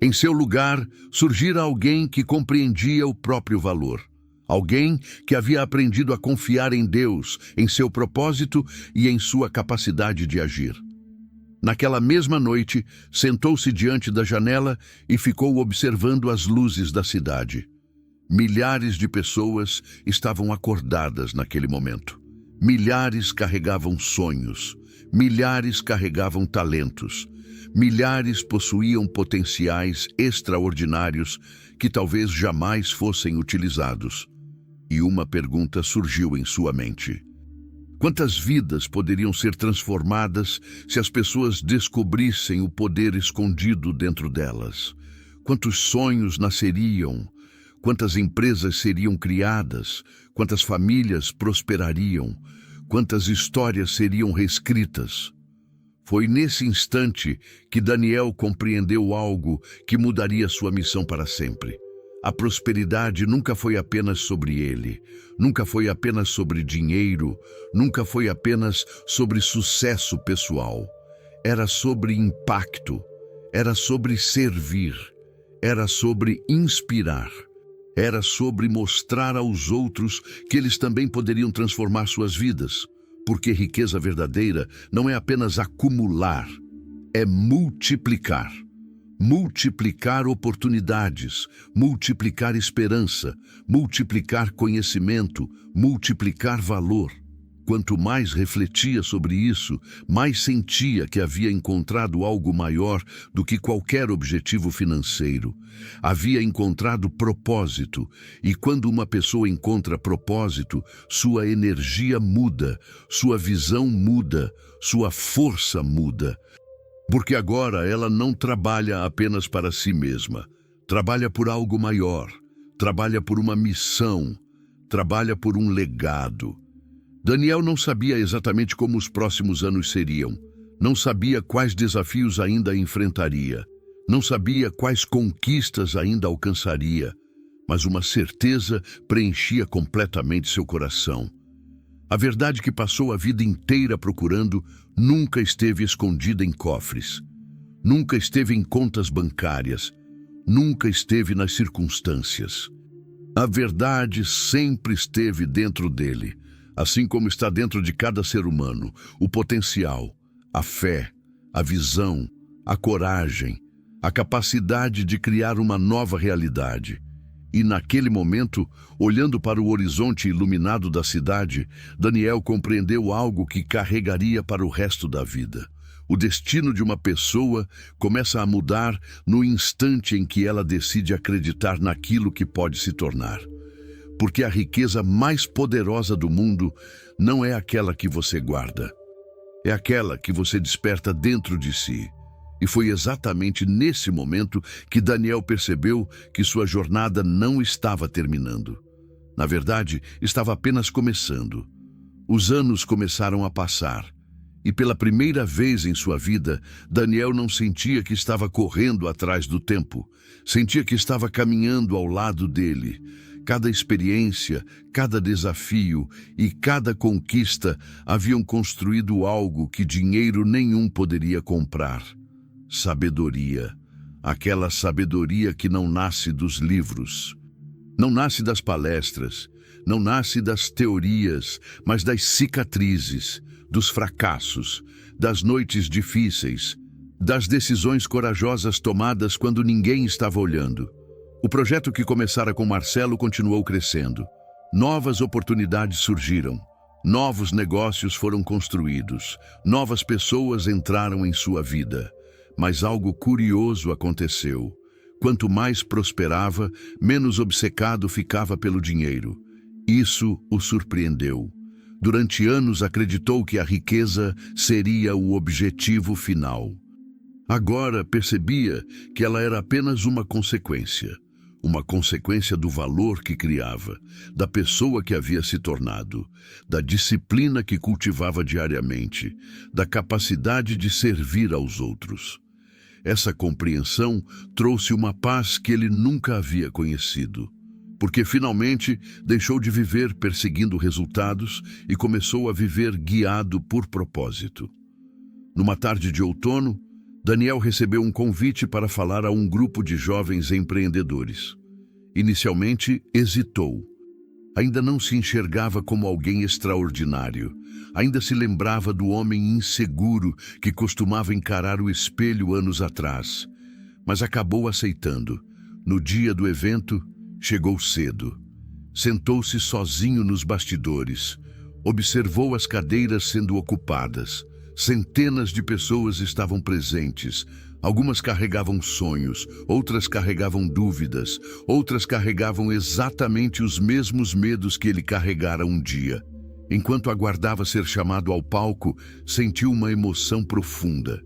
Em seu lugar, surgira alguém que compreendia o próprio valor. Alguém que havia aprendido a confiar em Deus, em seu propósito e em sua capacidade de agir. Naquela mesma noite, sentou-se diante da janela e ficou observando as luzes da cidade. Milhares de pessoas estavam acordadas naquele momento. Milhares carregavam sonhos, milhares carregavam talentos, milhares possuíam potenciais extraordinários que talvez jamais fossem utilizados. E uma pergunta surgiu em sua mente. Quantas vidas poderiam ser transformadas se as pessoas descobrissem o poder escondido dentro delas? Quantos sonhos nasceriam? Quantas empresas seriam criadas? Quantas famílias prosperariam? Quantas histórias seriam reescritas? Foi nesse instante que Daniel compreendeu algo que mudaria sua missão para sempre. A prosperidade nunca foi apenas sobre ele, nunca foi apenas sobre dinheiro, nunca foi apenas sobre sucesso pessoal. Era sobre impacto, era sobre servir, era sobre inspirar, era sobre mostrar aos outros que eles também poderiam transformar suas vidas, porque riqueza verdadeira não é apenas acumular, é multiplicar. Multiplicar oportunidades, multiplicar esperança, multiplicar conhecimento, multiplicar valor. Quanto mais refletia sobre isso, mais sentia que havia encontrado algo maior do que qualquer objetivo financeiro. Havia encontrado propósito, e quando uma pessoa encontra propósito, sua energia muda, sua visão muda, sua força muda. Porque agora ela não trabalha apenas para si mesma, trabalha por algo maior, trabalha por uma missão, trabalha por um legado. Daniel não sabia exatamente como os próximos anos seriam, não sabia quais desafios ainda enfrentaria, não sabia quais conquistas ainda alcançaria, mas uma certeza preenchia completamente seu coração. A verdade que passou a vida inteira procurando nunca esteve escondida em cofres, nunca esteve em contas bancárias, nunca esteve nas circunstâncias. A verdade sempre esteve dentro dele, assim como está dentro de cada ser humano, o potencial, a fé, a visão, a coragem, a capacidade de criar uma nova realidade. E naquele momento, olhando para o horizonte iluminado da cidade, Daniel compreendeu algo que carregaria para o resto da vida. O destino de uma pessoa começa a mudar no instante em que ela decide acreditar naquilo que pode se tornar. Porque a riqueza mais poderosa do mundo não é aquela que você guarda, é aquela que você desperta dentro de si. E foi exatamente nesse momento que Daniel percebeu que sua jornada não estava terminando. Na verdade, estava apenas começando. Os anos começaram a passar. E pela primeira vez em sua vida, Daniel não sentia que estava correndo atrás do tempo. Sentia que estava caminhando ao lado dele. Cada experiência, cada desafio e cada conquista haviam construído algo que dinheiro nenhum poderia comprar. Sabedoria, aquela sabedoria que não nasce dos livros, não nasce das palestras, não nasce das teorias, mas das cicatrizes, dos fracassos, das noites difíceis, das decisões corajosas tomadas quando ninguém estava olhando. O projeto que começara com Marcelo continuou crescendo. Novas oportunidades surgiram, novos negócios foram construídos, novas pessoas entraram em sua vida. Mas algo curioso aconteceu. Quanto mais prosperava, menos obcecado ficava pelo dinheiro. Isso o surpreendeu. Durante anos acreditou que a riqueza seria o objetivo final. Agora percebia que ela era apenas uma consequência do valor que criava, da pessoa que havia se tornado, da disciplina que cultivava diariamente, da capacidade de servir aos outros. Essa compreensão trouxe uma paz que ele nunca havia conhecido, porque finalmente deixou de viver perseguindo resultados e começou a viver guiado por propósito. Numa tarde de outono, Daniel recebeu um convite para falar a um grupo de jovens empreendedores. Inicialmente, hesitou. Ainda não se enxergava como alguém extraordinário. Ainda se lembrava do homem inseguro que costumava encarar o espelho anos atrás. Mas acabou aceitando. No dia do evento, chegou cedo. Sentou-se sozinho nos bastidores. Observou as cadeiras sendo ocupadas. Centenas de pessoas estavam presentes. Algumas carregavam sonhos, outras carregavam dúvidas, outras carregavam exatamente os mesmos medos que ele carregara um dia. Enquanto aguardava ser chamado ao palco, sentiu uma emoção profunda,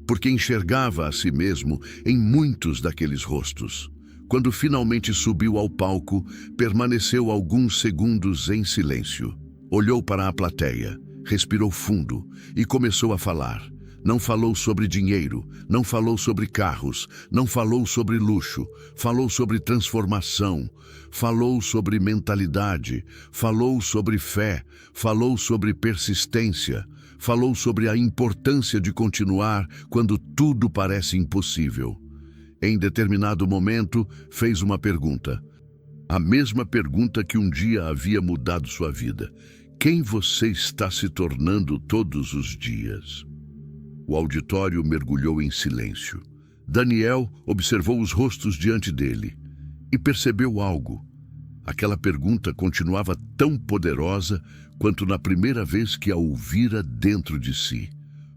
porque enxergava a si mesmo em muitos daqueles rostos. Quando finalmente subiu ao palco, permaneceu alguns segundos em silêncio. Olhou para a plateia, respirou fundo e começou a falar. Não falou sobre dinheiro, não falou sobre carros, não falou sobre luxo, falou sobre transformação, falou sobre mentalidade, falou sobre fé, falou sobre persistência, falou sobre a importância de continuar quando tudo parece impossível. Em determinado momento, fez uma pergunta. A mesma pergunta que um dia havia mudado sua vida. Quem você está se tornando todos os dias? O auditório mergulhou em silêncio. Daniel observou os rostos diante dele e percebeu algo. Aquela pergunta continuava tão poderosa quanto na primeira vez que a ouvira dentro de si,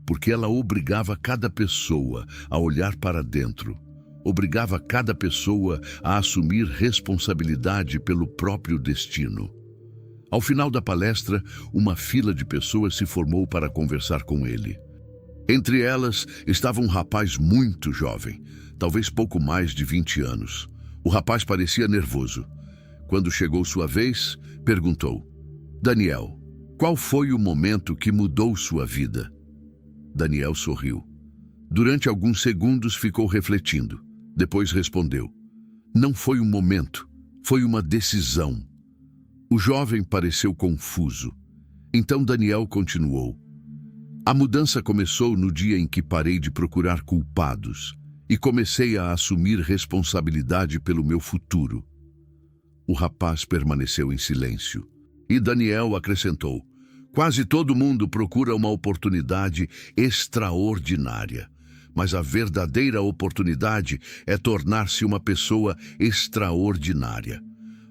porque ela obrigava cada pessoa a olhar para dentro, obrigava cada pessoa a assumir responsabilidade pelo próprio destino. Ao final da palestra, uma fila de pessoas se formou para conversar com ele. Entre elas estava um rapaz muito jovem, talvez pouco mais de 20 anos. O rapaz parecia nervoso. Quando chegou sua vez, perguntou: Daniel, qual foi o momento que mudou sua vida? Daniel sorriu. Durante alguns segundos ficou refletindo. Depois respondeu: Não foi um momento, foi uma decisão. O jovem pareceu confuso. Então Daniel continuou: A mudança começou no dia em que parei de procurar culpados e comecei a assumir responsabilidade pelo meu futuro. O rapaz permaneceu em silêncio e Daniel acrescentou: Quase todo mundo procura uma oportunidade extraordinária, mas a verdadeira oportunidade é tornar-se uma pessoa extraordinária.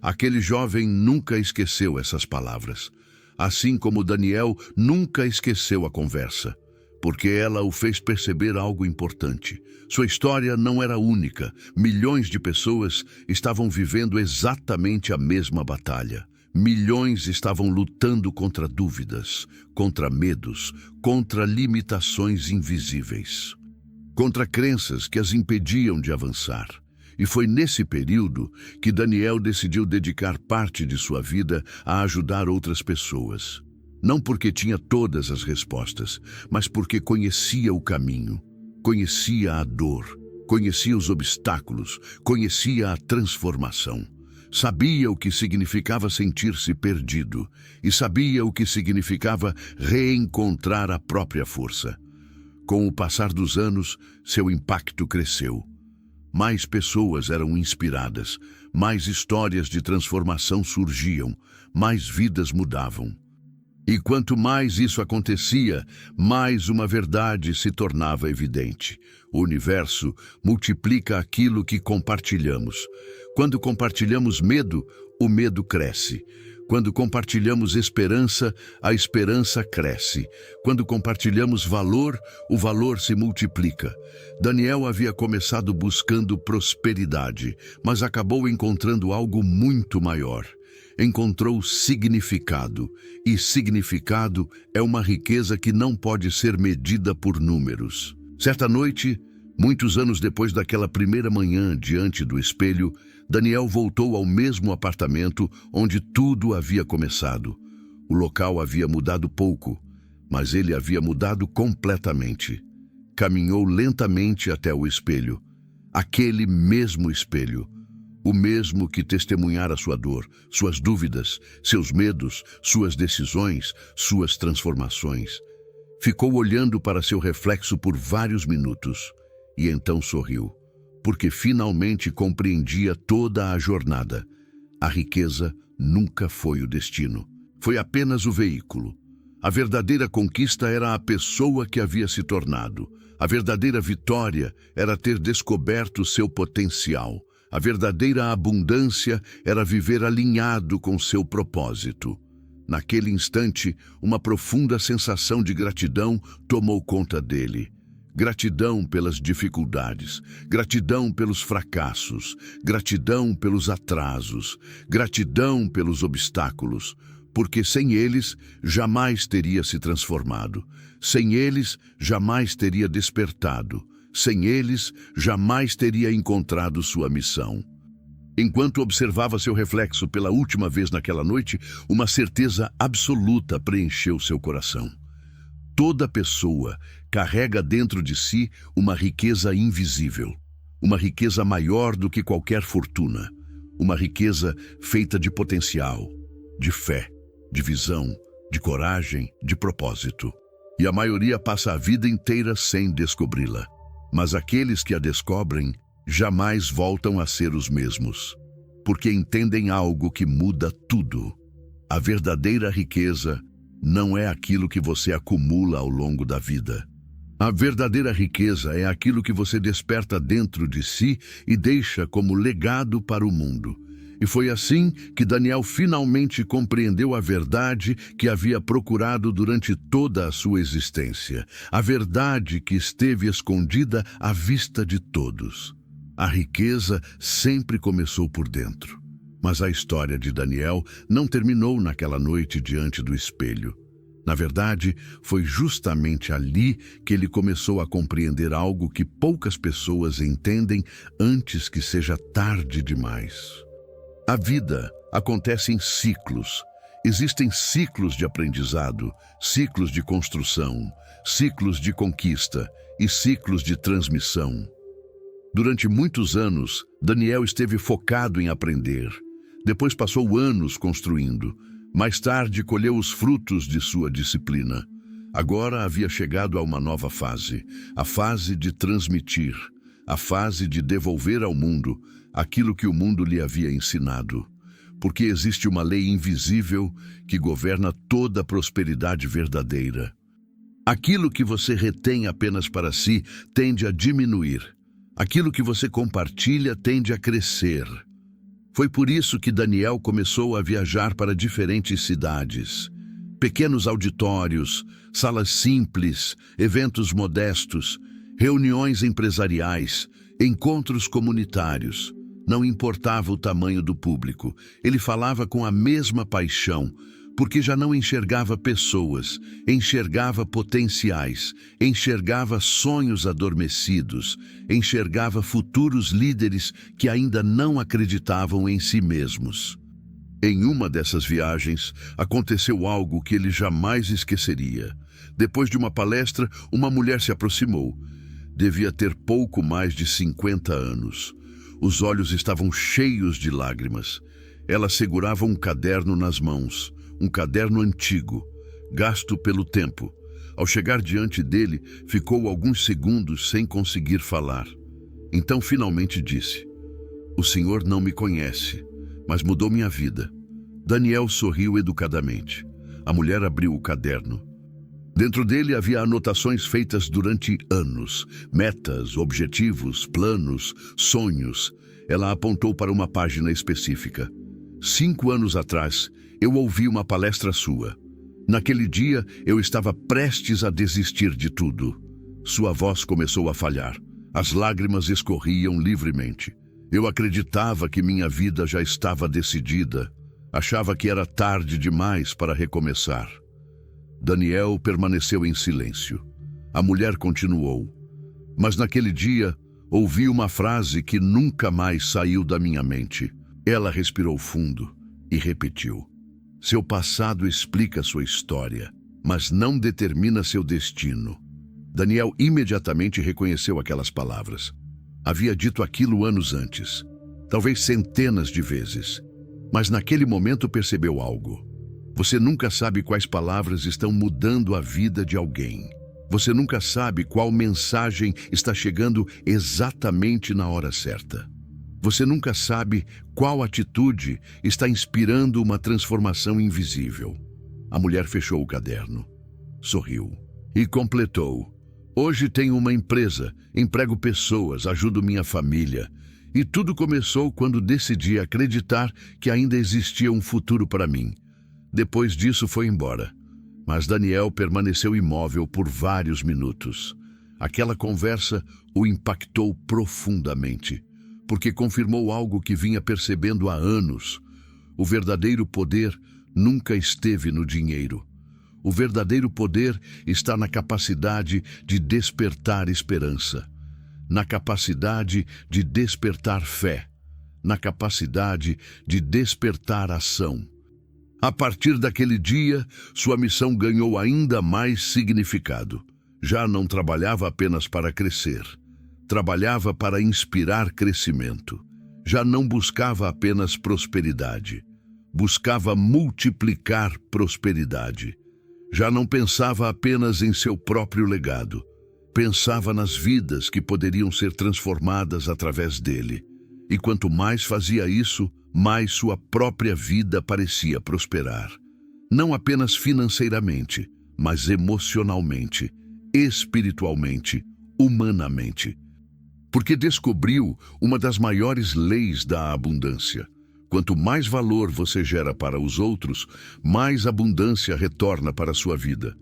Aquele jovem nunca esqueceu essas palavras. Assim como Daniel nunca esqueceu a conversa, porque ela o fez perceber algo importante. Sua história não era única. Milhões de pessoas estavam vivendo exatamente a mesma batalha. Milhões estavam lutando contra dúvidas, contra medos, contra limitações invisíveis, contra crenças que as impediam de avançar. E foi nesse período que Daniel decidiu dedicar parte de sua vida a ajudar outras pessoas. Não porque tinha todas as respostas, mas porque conhecia o caminho, conhecia a dor, conhecia os obstáculos, conhecia a transformação. Sabia o que significava sentir-se perdido e sabia o que significava reencontrar a própria força. Com o passar dos anos, seu impacto cresceu. Mais pessoas eram inspiradas, mais histórias de transformação surgiam, mais vidas mudavam. E quanto mais isso acontecia, mais uma verdade se tornava evidente. O universo multiplica aquilo que compartilhamos. Quando compartilhamos medo, o medo cresce. Quando compartilhamos esperança, a esperança cresce. Quando compartilhamos valor, o valor se multiplica. Daniel havia começado buscando prosperidade, mas acabou encontrando algo muito maior. Encontrou significado, e significado é uma riqueza que não pode ser medida por números. Certa noite, muitos anos depois daquela primeira manhã diante do espelho, Daniel voltou ao mesmo apartamento onde tudo havia começado. O local havia mudado pouco, mas ele havia mudado completamente. Caminhou lentamente até o espelho, aquele mesmo espelho, o mesmo que testemunhara sua dor, suas dúvidas, seus medos, suas decisões, suas transformações. Ficou olhando para seu reflexo por vários minutos e então sorriu, porque finalmente compreendia toda a jornada. A riqueza nunca foi o destino, foi apenas o veículo. A verdadeira conquista era a pessoa que havia se tornado. A verdadeira vitória era ter descoberto seu potencial. A verdadeira abundância era viver alinhado com seu propósito. Naquele instante, uma profunda sensação de gratidão tomou conta dele. Gratidão pelas dificuldades, gratidão pelos fracassos, gratidão pelos atrasos, gratidão pelos obstáculos, porque sem eles jamais teria se transformado, sem eles jamais teria despertado, sem eles jamais teria encontrado sua missão. Enquanto observava seu reflexo pela última vez naquela noite, uma certeza absoluta preencheu seu coração. Toda pessoa carrega dentro de si uma riqueza invisível, uma riqueza maior do que qualquer fortuna, uma riqueza feita de potencial, de fé, de visão, de coragem, de propósito. E a maioria passa a vida inteira sem descobri-la. Mas aqueles que a descobrem jamais voltam a ser os mesmos, porque entendem algo que muda tudo. A verdadeira riqueza não é aquilo que você acumula ao longo da vida. A verdadeira riqueza é aquilo que você desperta dentro de si e deixa como legado para o mundo. E foi assim que Daniel finalmente compreendeu a verdade que havia procurado durante toda a sua existência. A verdade que esteve escondida à vista de todos. A riqueza sempre começou por dentro. Mas a história de Daniel não terminou naquela noite diante do espelho. Na verdade, foi justamente ali que ele começou a compreender algo que poucas pessoas entendem antes que seja tarde demais. A vida acontece em ciclos. Existem ciclos de aprendizado, ciclos de construção, ciclos de conquista e ciclos de transmissão. Durante muitos anos, Daniel esteve focado em aprender. Depois passou anos construindo. Mais tarde, colheu os frutos de sua disciplina. Agora havia chegado a uma nova fase, a fase de transmitir, a fase de devolver ao mundo aquilo que o mundo lhe havia ensinado. Porque existe uma lei invisível que governa toda a prosperidade verdadeira. Aquilo que você retém apenas para si tende a diminuir. Aquilo que você compartilha tende a crescer. Foi por isso que Daniel começou a viajar para diferentes cidades. Pequenos auditórios, salas simples, eventos modestos, reuniões empresariais, encontros comunitários. Não importava o tamanho do público, ele falava com a mesma paixão, porque já não enxergava pessoas, enxergava potenciais, enxergava sonhos adormecidos, enxergava futuros líderes que ainda não acreditavam em si mesmos. Em uma dessas viagens, aconteceu algo que ele jamais esqueceria. Depois de uma palestra, uma mulher se aproximou. Devia ter pouco mais de 50 anos. Os olhos estavam cheios de lágrimas. Ela segurava um caderno nas mãos, um caderno antigo, gasto pelo tempo. Ao chegar diante dele, ficou alguns segundos sem conseguir falar. Então finalmente disse: "O senhor não me conhece, mas mudou minha vida." Daniel sorriu educadamente. A mulher abriu o caderno. Dentro dele havia anotações feitas durante anos, metas, objetivos, planos, sonhos. Ela apontou para uma página específica. 5 anos atrás, eu ouvi uma palestra sua. Naquele dia, eu estava prestes a desistir de tudo. Sua voz começou a falhar. As lágrimas escorriam livremente. Eu acreditava que minha vida já estava decidida. Achava que era tarde demais para recomeçar. Daniel permaneceu em silêncio. A mulher continuou. Mas naquele dia, ouvi uma frase que nunca mais saiu da minha mente. Ela respirou fundo e repetiu: "Seu passado explica sua história, mas não determina seu destino." Daniel imediatamente reconheceu aquelas palavras. Havia dito aquilo anos antes, talvez centenas de vezes, mas naquele momento percebeu algo. Você nunca sabe quais palavras estão mudando a vida de alguém. Você nunca sabe qual mensagem está chegando exatamente na hora certa. Você nunca sabe qual atitude está inspirando uma transformação invisível. A mulher fechou o caderno, sorriu e completou: hoje tenho uma empresa, emprego pessoas, ajudo minha família. E tudo começou quando decidi acreditar que ainda existia um futuro para mim. Depois disso foi embora. Mas Daniel permaneceu imóvel por vários minutos. Aquela conversa o impactou profundamente, porque confirmou algo que vinha percebendo há anos. O verdadeiro poder nunca esteve no dinheiro. O verdadeiro poder está na capacidade de despertar esperança, na capacidade de despertar fé, na capacidade de despertar ação. A partir daquele dia, sua missão ganhou ainda mais significado. Já não trabalhava apenas para crescer. Trabalhava para inspirar crescimento. Já não buscava apenas prosperidade. Buscava multiplicar prosperidade. Já não pensava apenas em seu próprio legado. Pensava nas vidas que poderiam ser transformadas através dele. E quanto mais fazia isso, mais sua própria vida parecia prosperar. Não apenas financeiramente, mas emocionalmente, espiritualmente, humanamente. Porque descobriu uma das maiores leis da abundância. Quanto mais valor você gera para os outros, mais abundância retorna para a sua vida.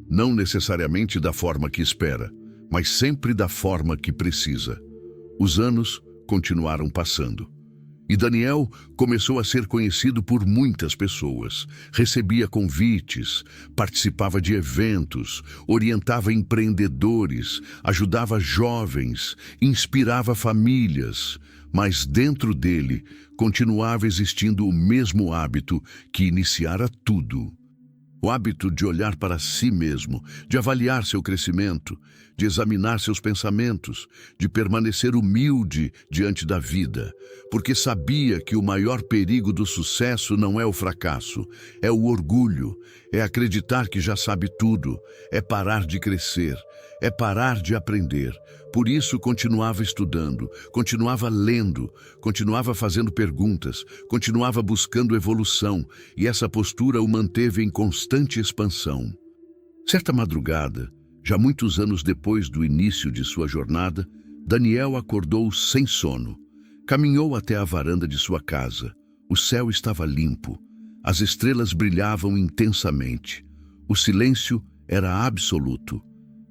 Não necessariamente da forma que espera, mas sempre da forma que precisa. Os anos continuaram passando. E Daniel começou a ser conhecido por muitas pessoas. Recebia convites, participava de eventos, orientava empreendedores, ajudava jovens, inspirava famílias. Mas dentro dele continuava existindo o mesmo hábito que iniciara tudo. O hábito de olhar para si mesmo, de avaliar seu crescimento, de examinar seus pensamentos, de permanecer humilde diante da vida, porque sabia que o maior perigo do sucesso não é o fracasso, é o orgulho, é acreditar que já sabe tudo, é parar de crescer, é parar de aprender. Por isso continuava estudando, continuava lendo, continuava fazendo perguntas, continuava buscando evolução, e essa postura o manteve em constante expansão. Certa madrugada, já muitos anos depois do início de sua jornada, Daniel acordou sem sono. Caminhou até a varanda de sua casa. O céu estava limpo. As estrelas brilhavam intensamente. O silêncio era absoluto.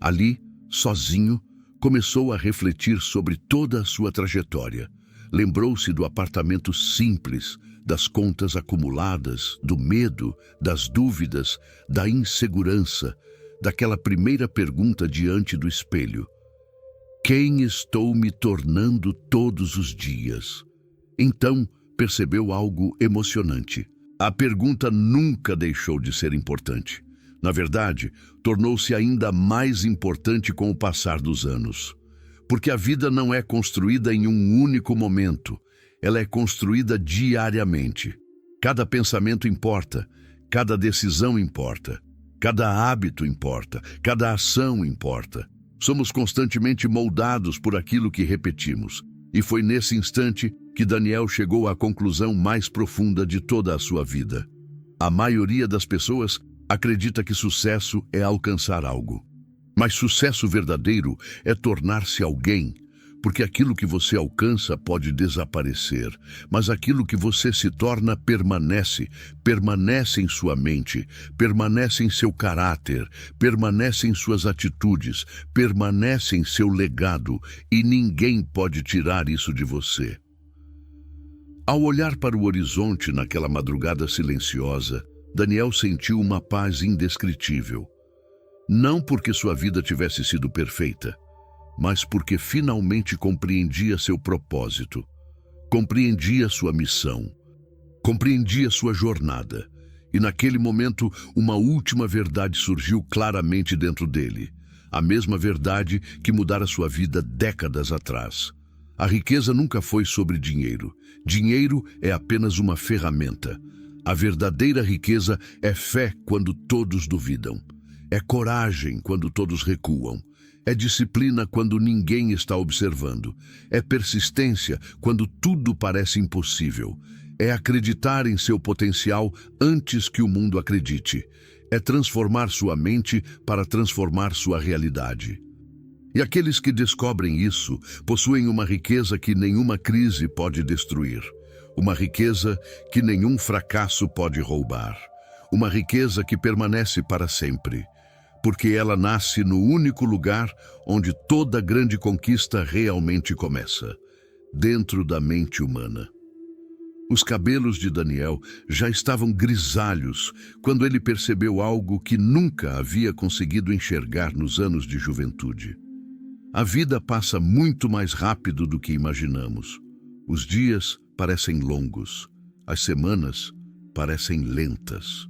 Ali, sozinho, começou a refletir sobre toda a sua trajetória. Lembrou-se do apartamento simples, das contas acumuladas, do medo, das dúvidas, da insegurança, daquela primeira pergunta diante do espelho: quem estou me tornando todos os dias? Então percebeu algo emocionante. A pergunta nunca deixou de ser importante. Na verdade, tornou-se ainda mais importante com o passar dos anos. Porque a vida não é construída em um único momento. Ela é construída diariamente. Cada pensamento importa, cada decisão importa, cada hábito importa, cada ação importa. Somos constantemente moldados por aquilo que repetimos. E foi nesse instante que Daniel chegou à conclusão mais profunda de toda a sua vida. A maioria das pessoas acredita que sucesso é alcançar algo. Mas sucesso verdadeiro é tornar-se alguém, porque aquilo que você alcança pode desaparecer, mas aquilo que você se torna permanece em sua mente, permanece em seu caráter, permanece em suas atitudes, permanece em seu legado, e ninguém pode tirar isso de você. Ao olhar para o horizonte naquela madrugada silenciosa, Daniel sentiu uma paz indescritível. Não porque sua vida tivesse sido perfeita, mas porque finalmente compreendia seu propósito, compreendia sua missão, compreendia sua jornada. E naquele momento, uma última verdade surgiu claramente dentro dele. A mesma verdade que mudara sua vida décadas atrás. A riqueza nunca foi sobre dinheiro. Dinheiro é apenas uma ferramenta. A verdadeira riqueza é fé quando todos duvidam. É coragem quando todos recuam. É disciplina quando ninguém está observando. É persistência quando tudo parece impossível. É acreditar em seu potencial antes que o mundo acredite. É transformar sua mente para transformar sua realidade. E aqueles que descobrem isso possuem uma riqueza que nenhuma crise pode destruir. Uma riqueza que nenhum fracasso pode roubar. Uma riqueza que permanece para sempre. Porque ela nasce no único lugar onde toda grande conquista realmente começa, dentro da mente humana. Os cabelos de Daniel já estavam grisalhos quando ele percebeu algo que nunca havia conseguido enxergar nos anos de juventude. A vida passa muito mais rápido do que imaginamos. Os dias parecem longos, as semanas parecem lentas.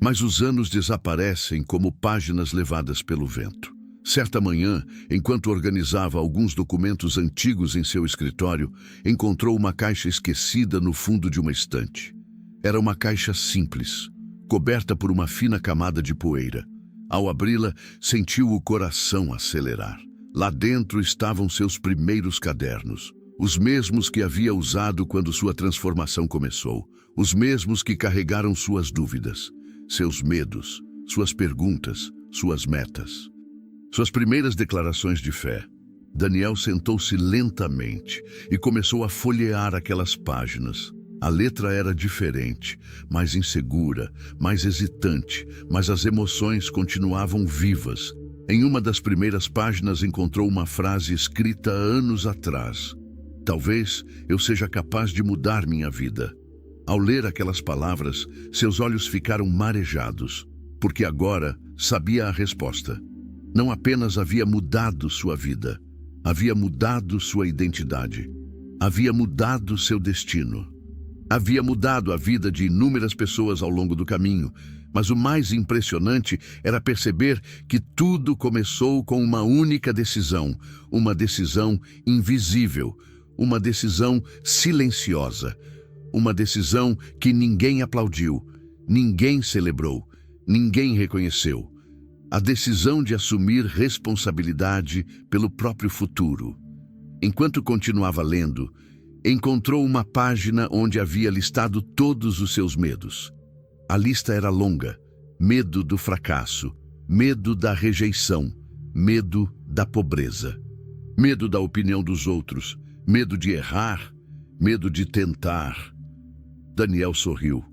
Mas os anos desaparecem como páginas levadas pelo vento. Certa manhã, enquanto organizava alguns documentos antigos em seu escritório, encontrou uma caixa esquecida no fundo de uma estante. Era uma caixa simples, coberta por uma fina camada de poeira. Ao abri-la, sentiu o coração acelerar. Lá dentro estavam seus primeiros cadernos, os mesmos que havia usado quando sua transformação começou, os mesmos que carregaram suas dúvidas, seus medos, suas perguntas, suas metas. Suas primeiras declarações de fé. Daniel sentou-se lentamente e começou a folhear aquelas páginas. A letra era diferente, mais insegura, mais hesitante, mas as emoções continuavam vivas. Em uma das primeiras páginas encontrou uma frase escrita há anos atrás. Talvez eu seja capaz de mudar minha vida. Ao ler aquelas palavras, seus olhos ficaram marejados, porque agora sabia a resposta. Não apenas havia mudado sua vida, havia mudado sua identidade, havia mudado seu destino. Havia mudado a vida de inúmeras pessoas ao longo do caminho, mas o mais impressionante era perceber que tudo começou com uma única decisão, uma decisão invisível, uma decisão silenciosa. Uma decisão que ninguém aplaudiu, ninguém celebrou, ninguém reconheceu. A decisão de assumir responsabilidade pelo próprio futuro. Enquanto continuava lendo, encontrou uma página onde havia listado todos os seus medos. A lista era longa: medo do fracasso, medo da rejeição, medo da pobreza, medo da opinião dos outros, medo de errar, medo de tentar. Daniel sorriu,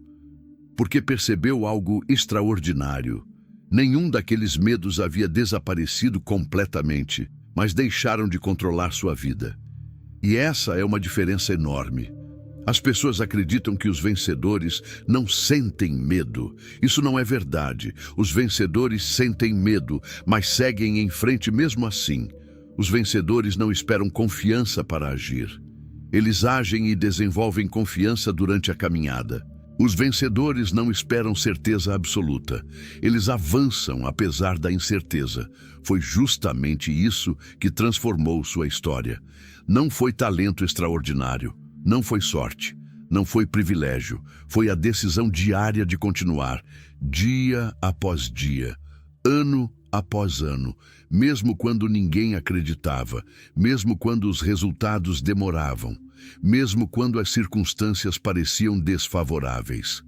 porque percebeu algo extraordinário. Nenhum daqueles medos havia desaparecido completamente, mas deixaram de controlar sua vida. E essa é uma diferença enorme. As pessoas acreditam que os vencedores não sentem medo. Isso não é verdade. Os vencedores sentem medo, mas seguem em frente mesmo assim. Os vencedores não esperam confiança para agir. Eles agem e desenvolvem confiança durante a caminhada. Os vencedores não esperam certeza absoluta. Eles avançam apesar da incerteza. Foi justamente isso que transformou sua história. Não foi talento extraordinário, não foi sorte, não foi privilégio. Foi a decisão diária de continuar, dia após dia, ano após ano, mesmo quando ninguém acreditava, mesmo quando os resultados demoravam, mesmo quando as circunstâncias pareciam desfavoráveis.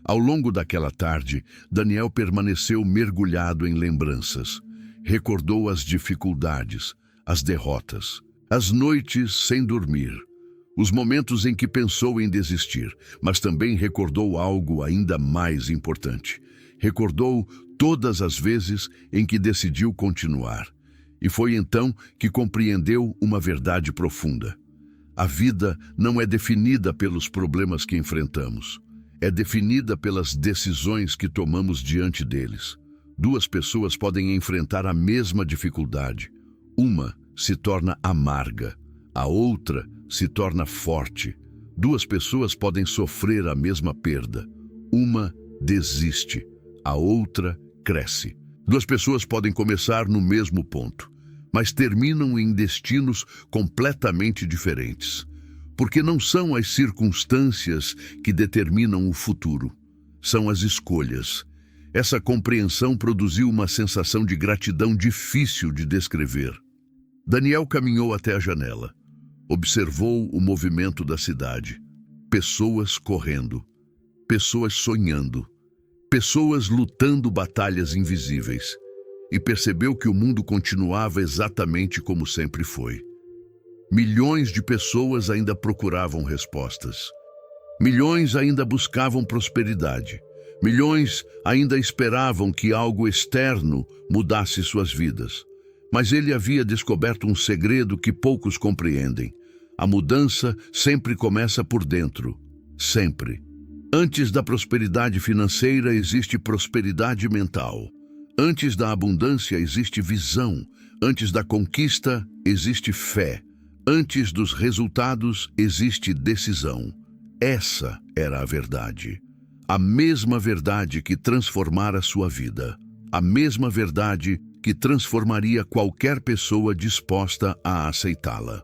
Ao longo daquela tarde, Daniel permaneceu mergulhado em lembranças. Recordou as dificuldades, as derrotas, as noites sem dormir, os momentos em que pensou em desistir, mas também recordou algo ainda mais importante. Recordou todas as vezes em que decidiu continuar. E foi então que compreendeu uma verdade profunda. A vida não é definida pelos problemas que enfrentamos. É definida pelas decisões que tomamos diante deles. Duas pessoas podem enfrentar a mesma dificuldade. Uma se torna amarga, a outra se torna forte. Duas pessoas podem sofrer a mesma perda. Uma desiste, a outra cresce. Duas pessoas podem começar no mesmo ponto, mas terminam em destinos completamente diferentes. Porque não são as circunstâncias que determinam o futuro, são as escolhas. Essa compreensão produziu uma sensação de gratidão difícil de descrever. Daniel caminhou até a janela. Observou o movimento da cidade. Pessoas correndo, pessoas sonhando, pessoas lutando batalhas invisíveis. E percebeu que o mundo continuava exatamente como sempre foi. Milhões de pessoas ainda procuravam respostas. Milhões ainda buscavam prosperidade. Milhões ainda esperavam que algo externo mudasse suas vidas. Mas ele havia descoberto um segredo que poucos compreendem. A mudança sempre começa por dentro. Sempre. Antes da prosperidade financeira existe prosperidade mental. Antes da abundância existe visão. Antes da conquista existe fé. Antes dos resultados existe decisão. Essa era a verdade. A mesma verdade que transformara sua vida. A mesma verdade que transformaria qualquer pessoa disposta a aceitá-la.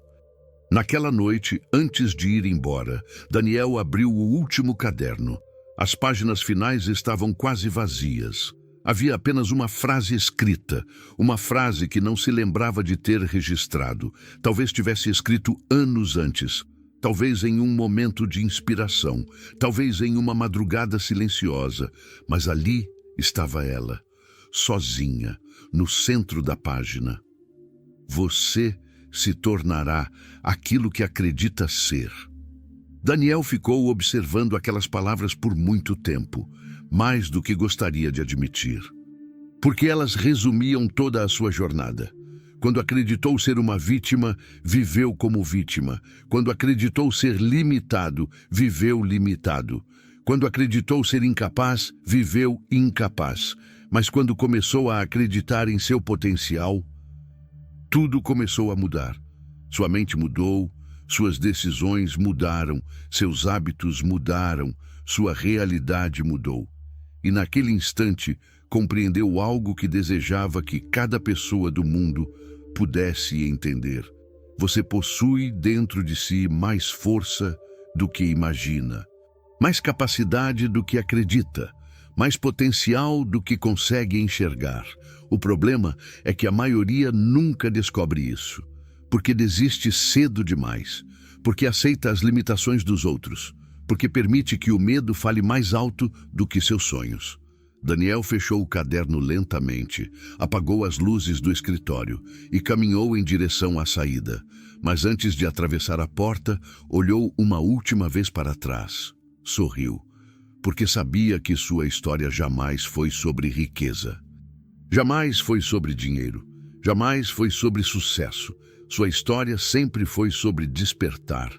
Naquela noite, antes de ir embora, Daniel abriu o último caderno. As páginas finais estavam quase vazias. Havia apenas uma frase escrita, uma frase que não se lembrava de ter registrado. Talvez tivesse escrito anos antes, talvez em um momento de inspiração, talvez em uma madrugada silenciosa, mas ali estava ela, sozinha, no centro da página. Você se tornará aquilo que acredita ser. Daniel ficou observando aquelas palavras por muito tempo, mais do que gostaria de admitir. Porque elas resumiam toda a sua jornada. Quando acreditou ser uma vítima, viveu como vítima. Quando acreditou ser limitado, viveu limitado. Quando acreditou ser incapaz, viveu incapaz. Mas quando começou a acreditar em seu potencial, tudo começou a mudar. Sua mente mudou, suas decisões mudaram, seus hábitos mudaram, sua realidade mudou. E naquele instante, compreendeu algo que desejava que cada pessoa do mundo pudesse entender. Você possui dentro de si mais força do que imagina, mais capacidade do que acredita, mais potencial do que consegue enxergar. O problema é que a maioria nunca descobre isso, porque desiste cedo demais, porque aceita as limitações dos outros, porque permite que o medo fale mais alto do que seus sonhos. Daniel fechou o caderno lentamente, apagou as luzes do escritório e caminhou em direção à saída. Mas antes de atravessar a porta, olhou uma última vez para trás. Sorriu, porque sabia que sua história jamais foi sobre riqueza. Jamais foi sobre dinheiro. Jamais foi sobre sucesso. Sua história sempre foi sobre despertar.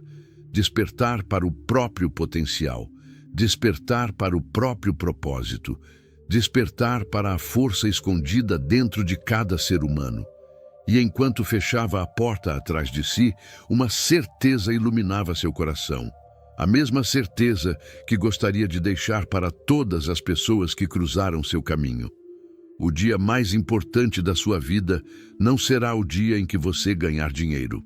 Despertar para o próprio potencial. Despertar para o próprio propósito. Despertar para a força escondida dentro de cada ser humano. E enquanto fechava a porta atrás de si, uma certeza iluminava seu coração. A mesma certeza que gostaria de deixar para todas as pessoas que cruzaram seu caminho. O dia mais importante da sua vida não será o dia em que você ganhar dinheiro.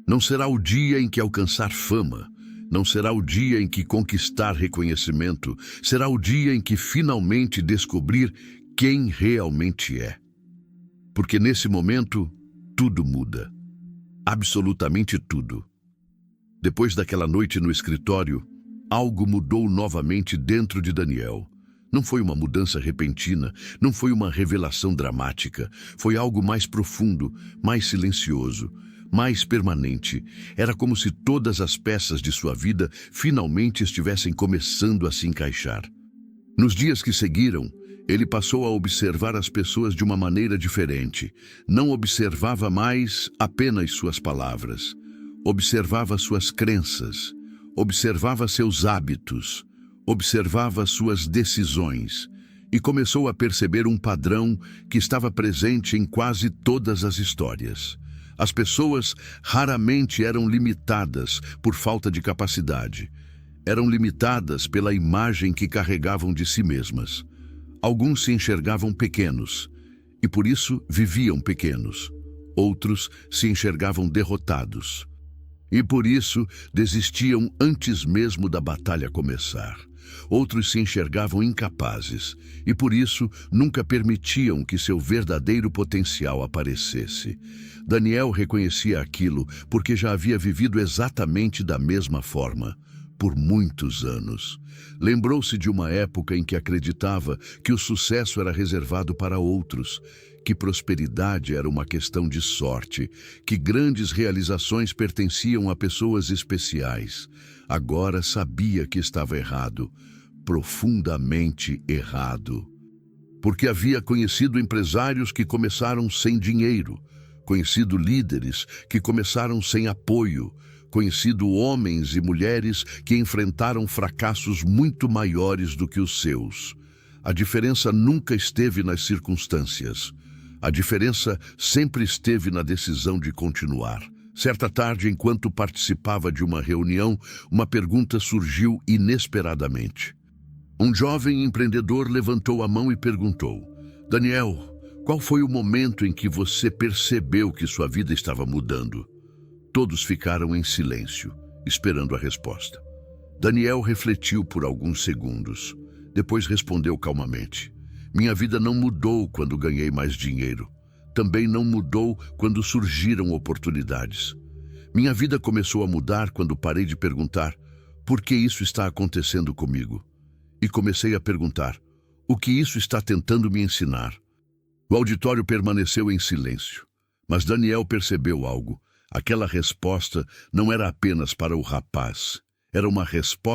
Não será o dia em que alcançar fama. Não será o dia em que conquistar reconhecimento. Será o dia em que finalmente descobrir quem realmente é. Porque nesse momento, tudo muda. Absolutamente tudo. Depois daquela noite no escritório, algo mudou novamente dentro de Daniel. Não foi uma mudança repentina, não foi uma revelação dramática. Foi algo mais profundo, mais silencioso, mais permanente. Era como se todas as peças de sua vida finalmente estivessem começando a se encaixar. Nos dias que seguiram, ele passou a observar as pessoas de uma maneira diferente. Não observava mais apenas suas palavras. Observava suas crenças. Observava seus hábitos. Observava suas decisões. E começou a perceber um padrão que estava presente em quase todas as histórias. As pessoas raramente eram limitadas por falta de capacidade. Eram limitadas pela imagem que carregavam de si mesmas. Alguns se enxergavam pequenos e por isso viviam pequenos. Outros se enxergavam derrotados. E por isso desistiam antes mesmo da batalha começar. Outros se enxergavam incapazes e por isso nunca permitiam que seu verdadeiro potencial aparecesse. Daniel reconhecia aquilo porque já havia vivido exatamente da mesma forma, por muitos anos. Lembrou-se de uma época em que acreditava que o sucesso era reservado para outros, que prosperidade era uma questão de sorte, que grandes realizações pertenciam a pessoas especiais. Agora sabia que estava errado, profundamente errado. Porque havia conhecido empresários que começaram sem dinheiro, conhecido líderes que começaram sem apoio, conhecido homens e mulheres que enfrentaram fracassos muito maiores do que os seus. A diferença nunca esteve nas circunstâncias. A diferença sempre esteve na decisão de continuar. Certa tarde, enquanto participava de uma reunião, uma pergunta surgiu inesperadamente. Um jovem empreendedor levantou a mão e perguntou: Daniel, qual foi o momento em que você percebeu que sua vida estava mudando? Todos ficaram em silêncio, esperando a resposta. Daniel refletiu por alguns segundos. Depois respondeu calmamente: Minha vida não mudou quando ganhei mais dinheiro. Também não mudou quando surgiram oportunidades. Minha vida começou a mudar quando parei de perguntar: por que isso está acontecendo comigo? E comecei a perguntar: o que isso está tentando me ensinar? O auditório permaneceu em silêncio, mas Daniel percebeu algo. Aquela resposta não era apenas para o rapaz, era uma resposta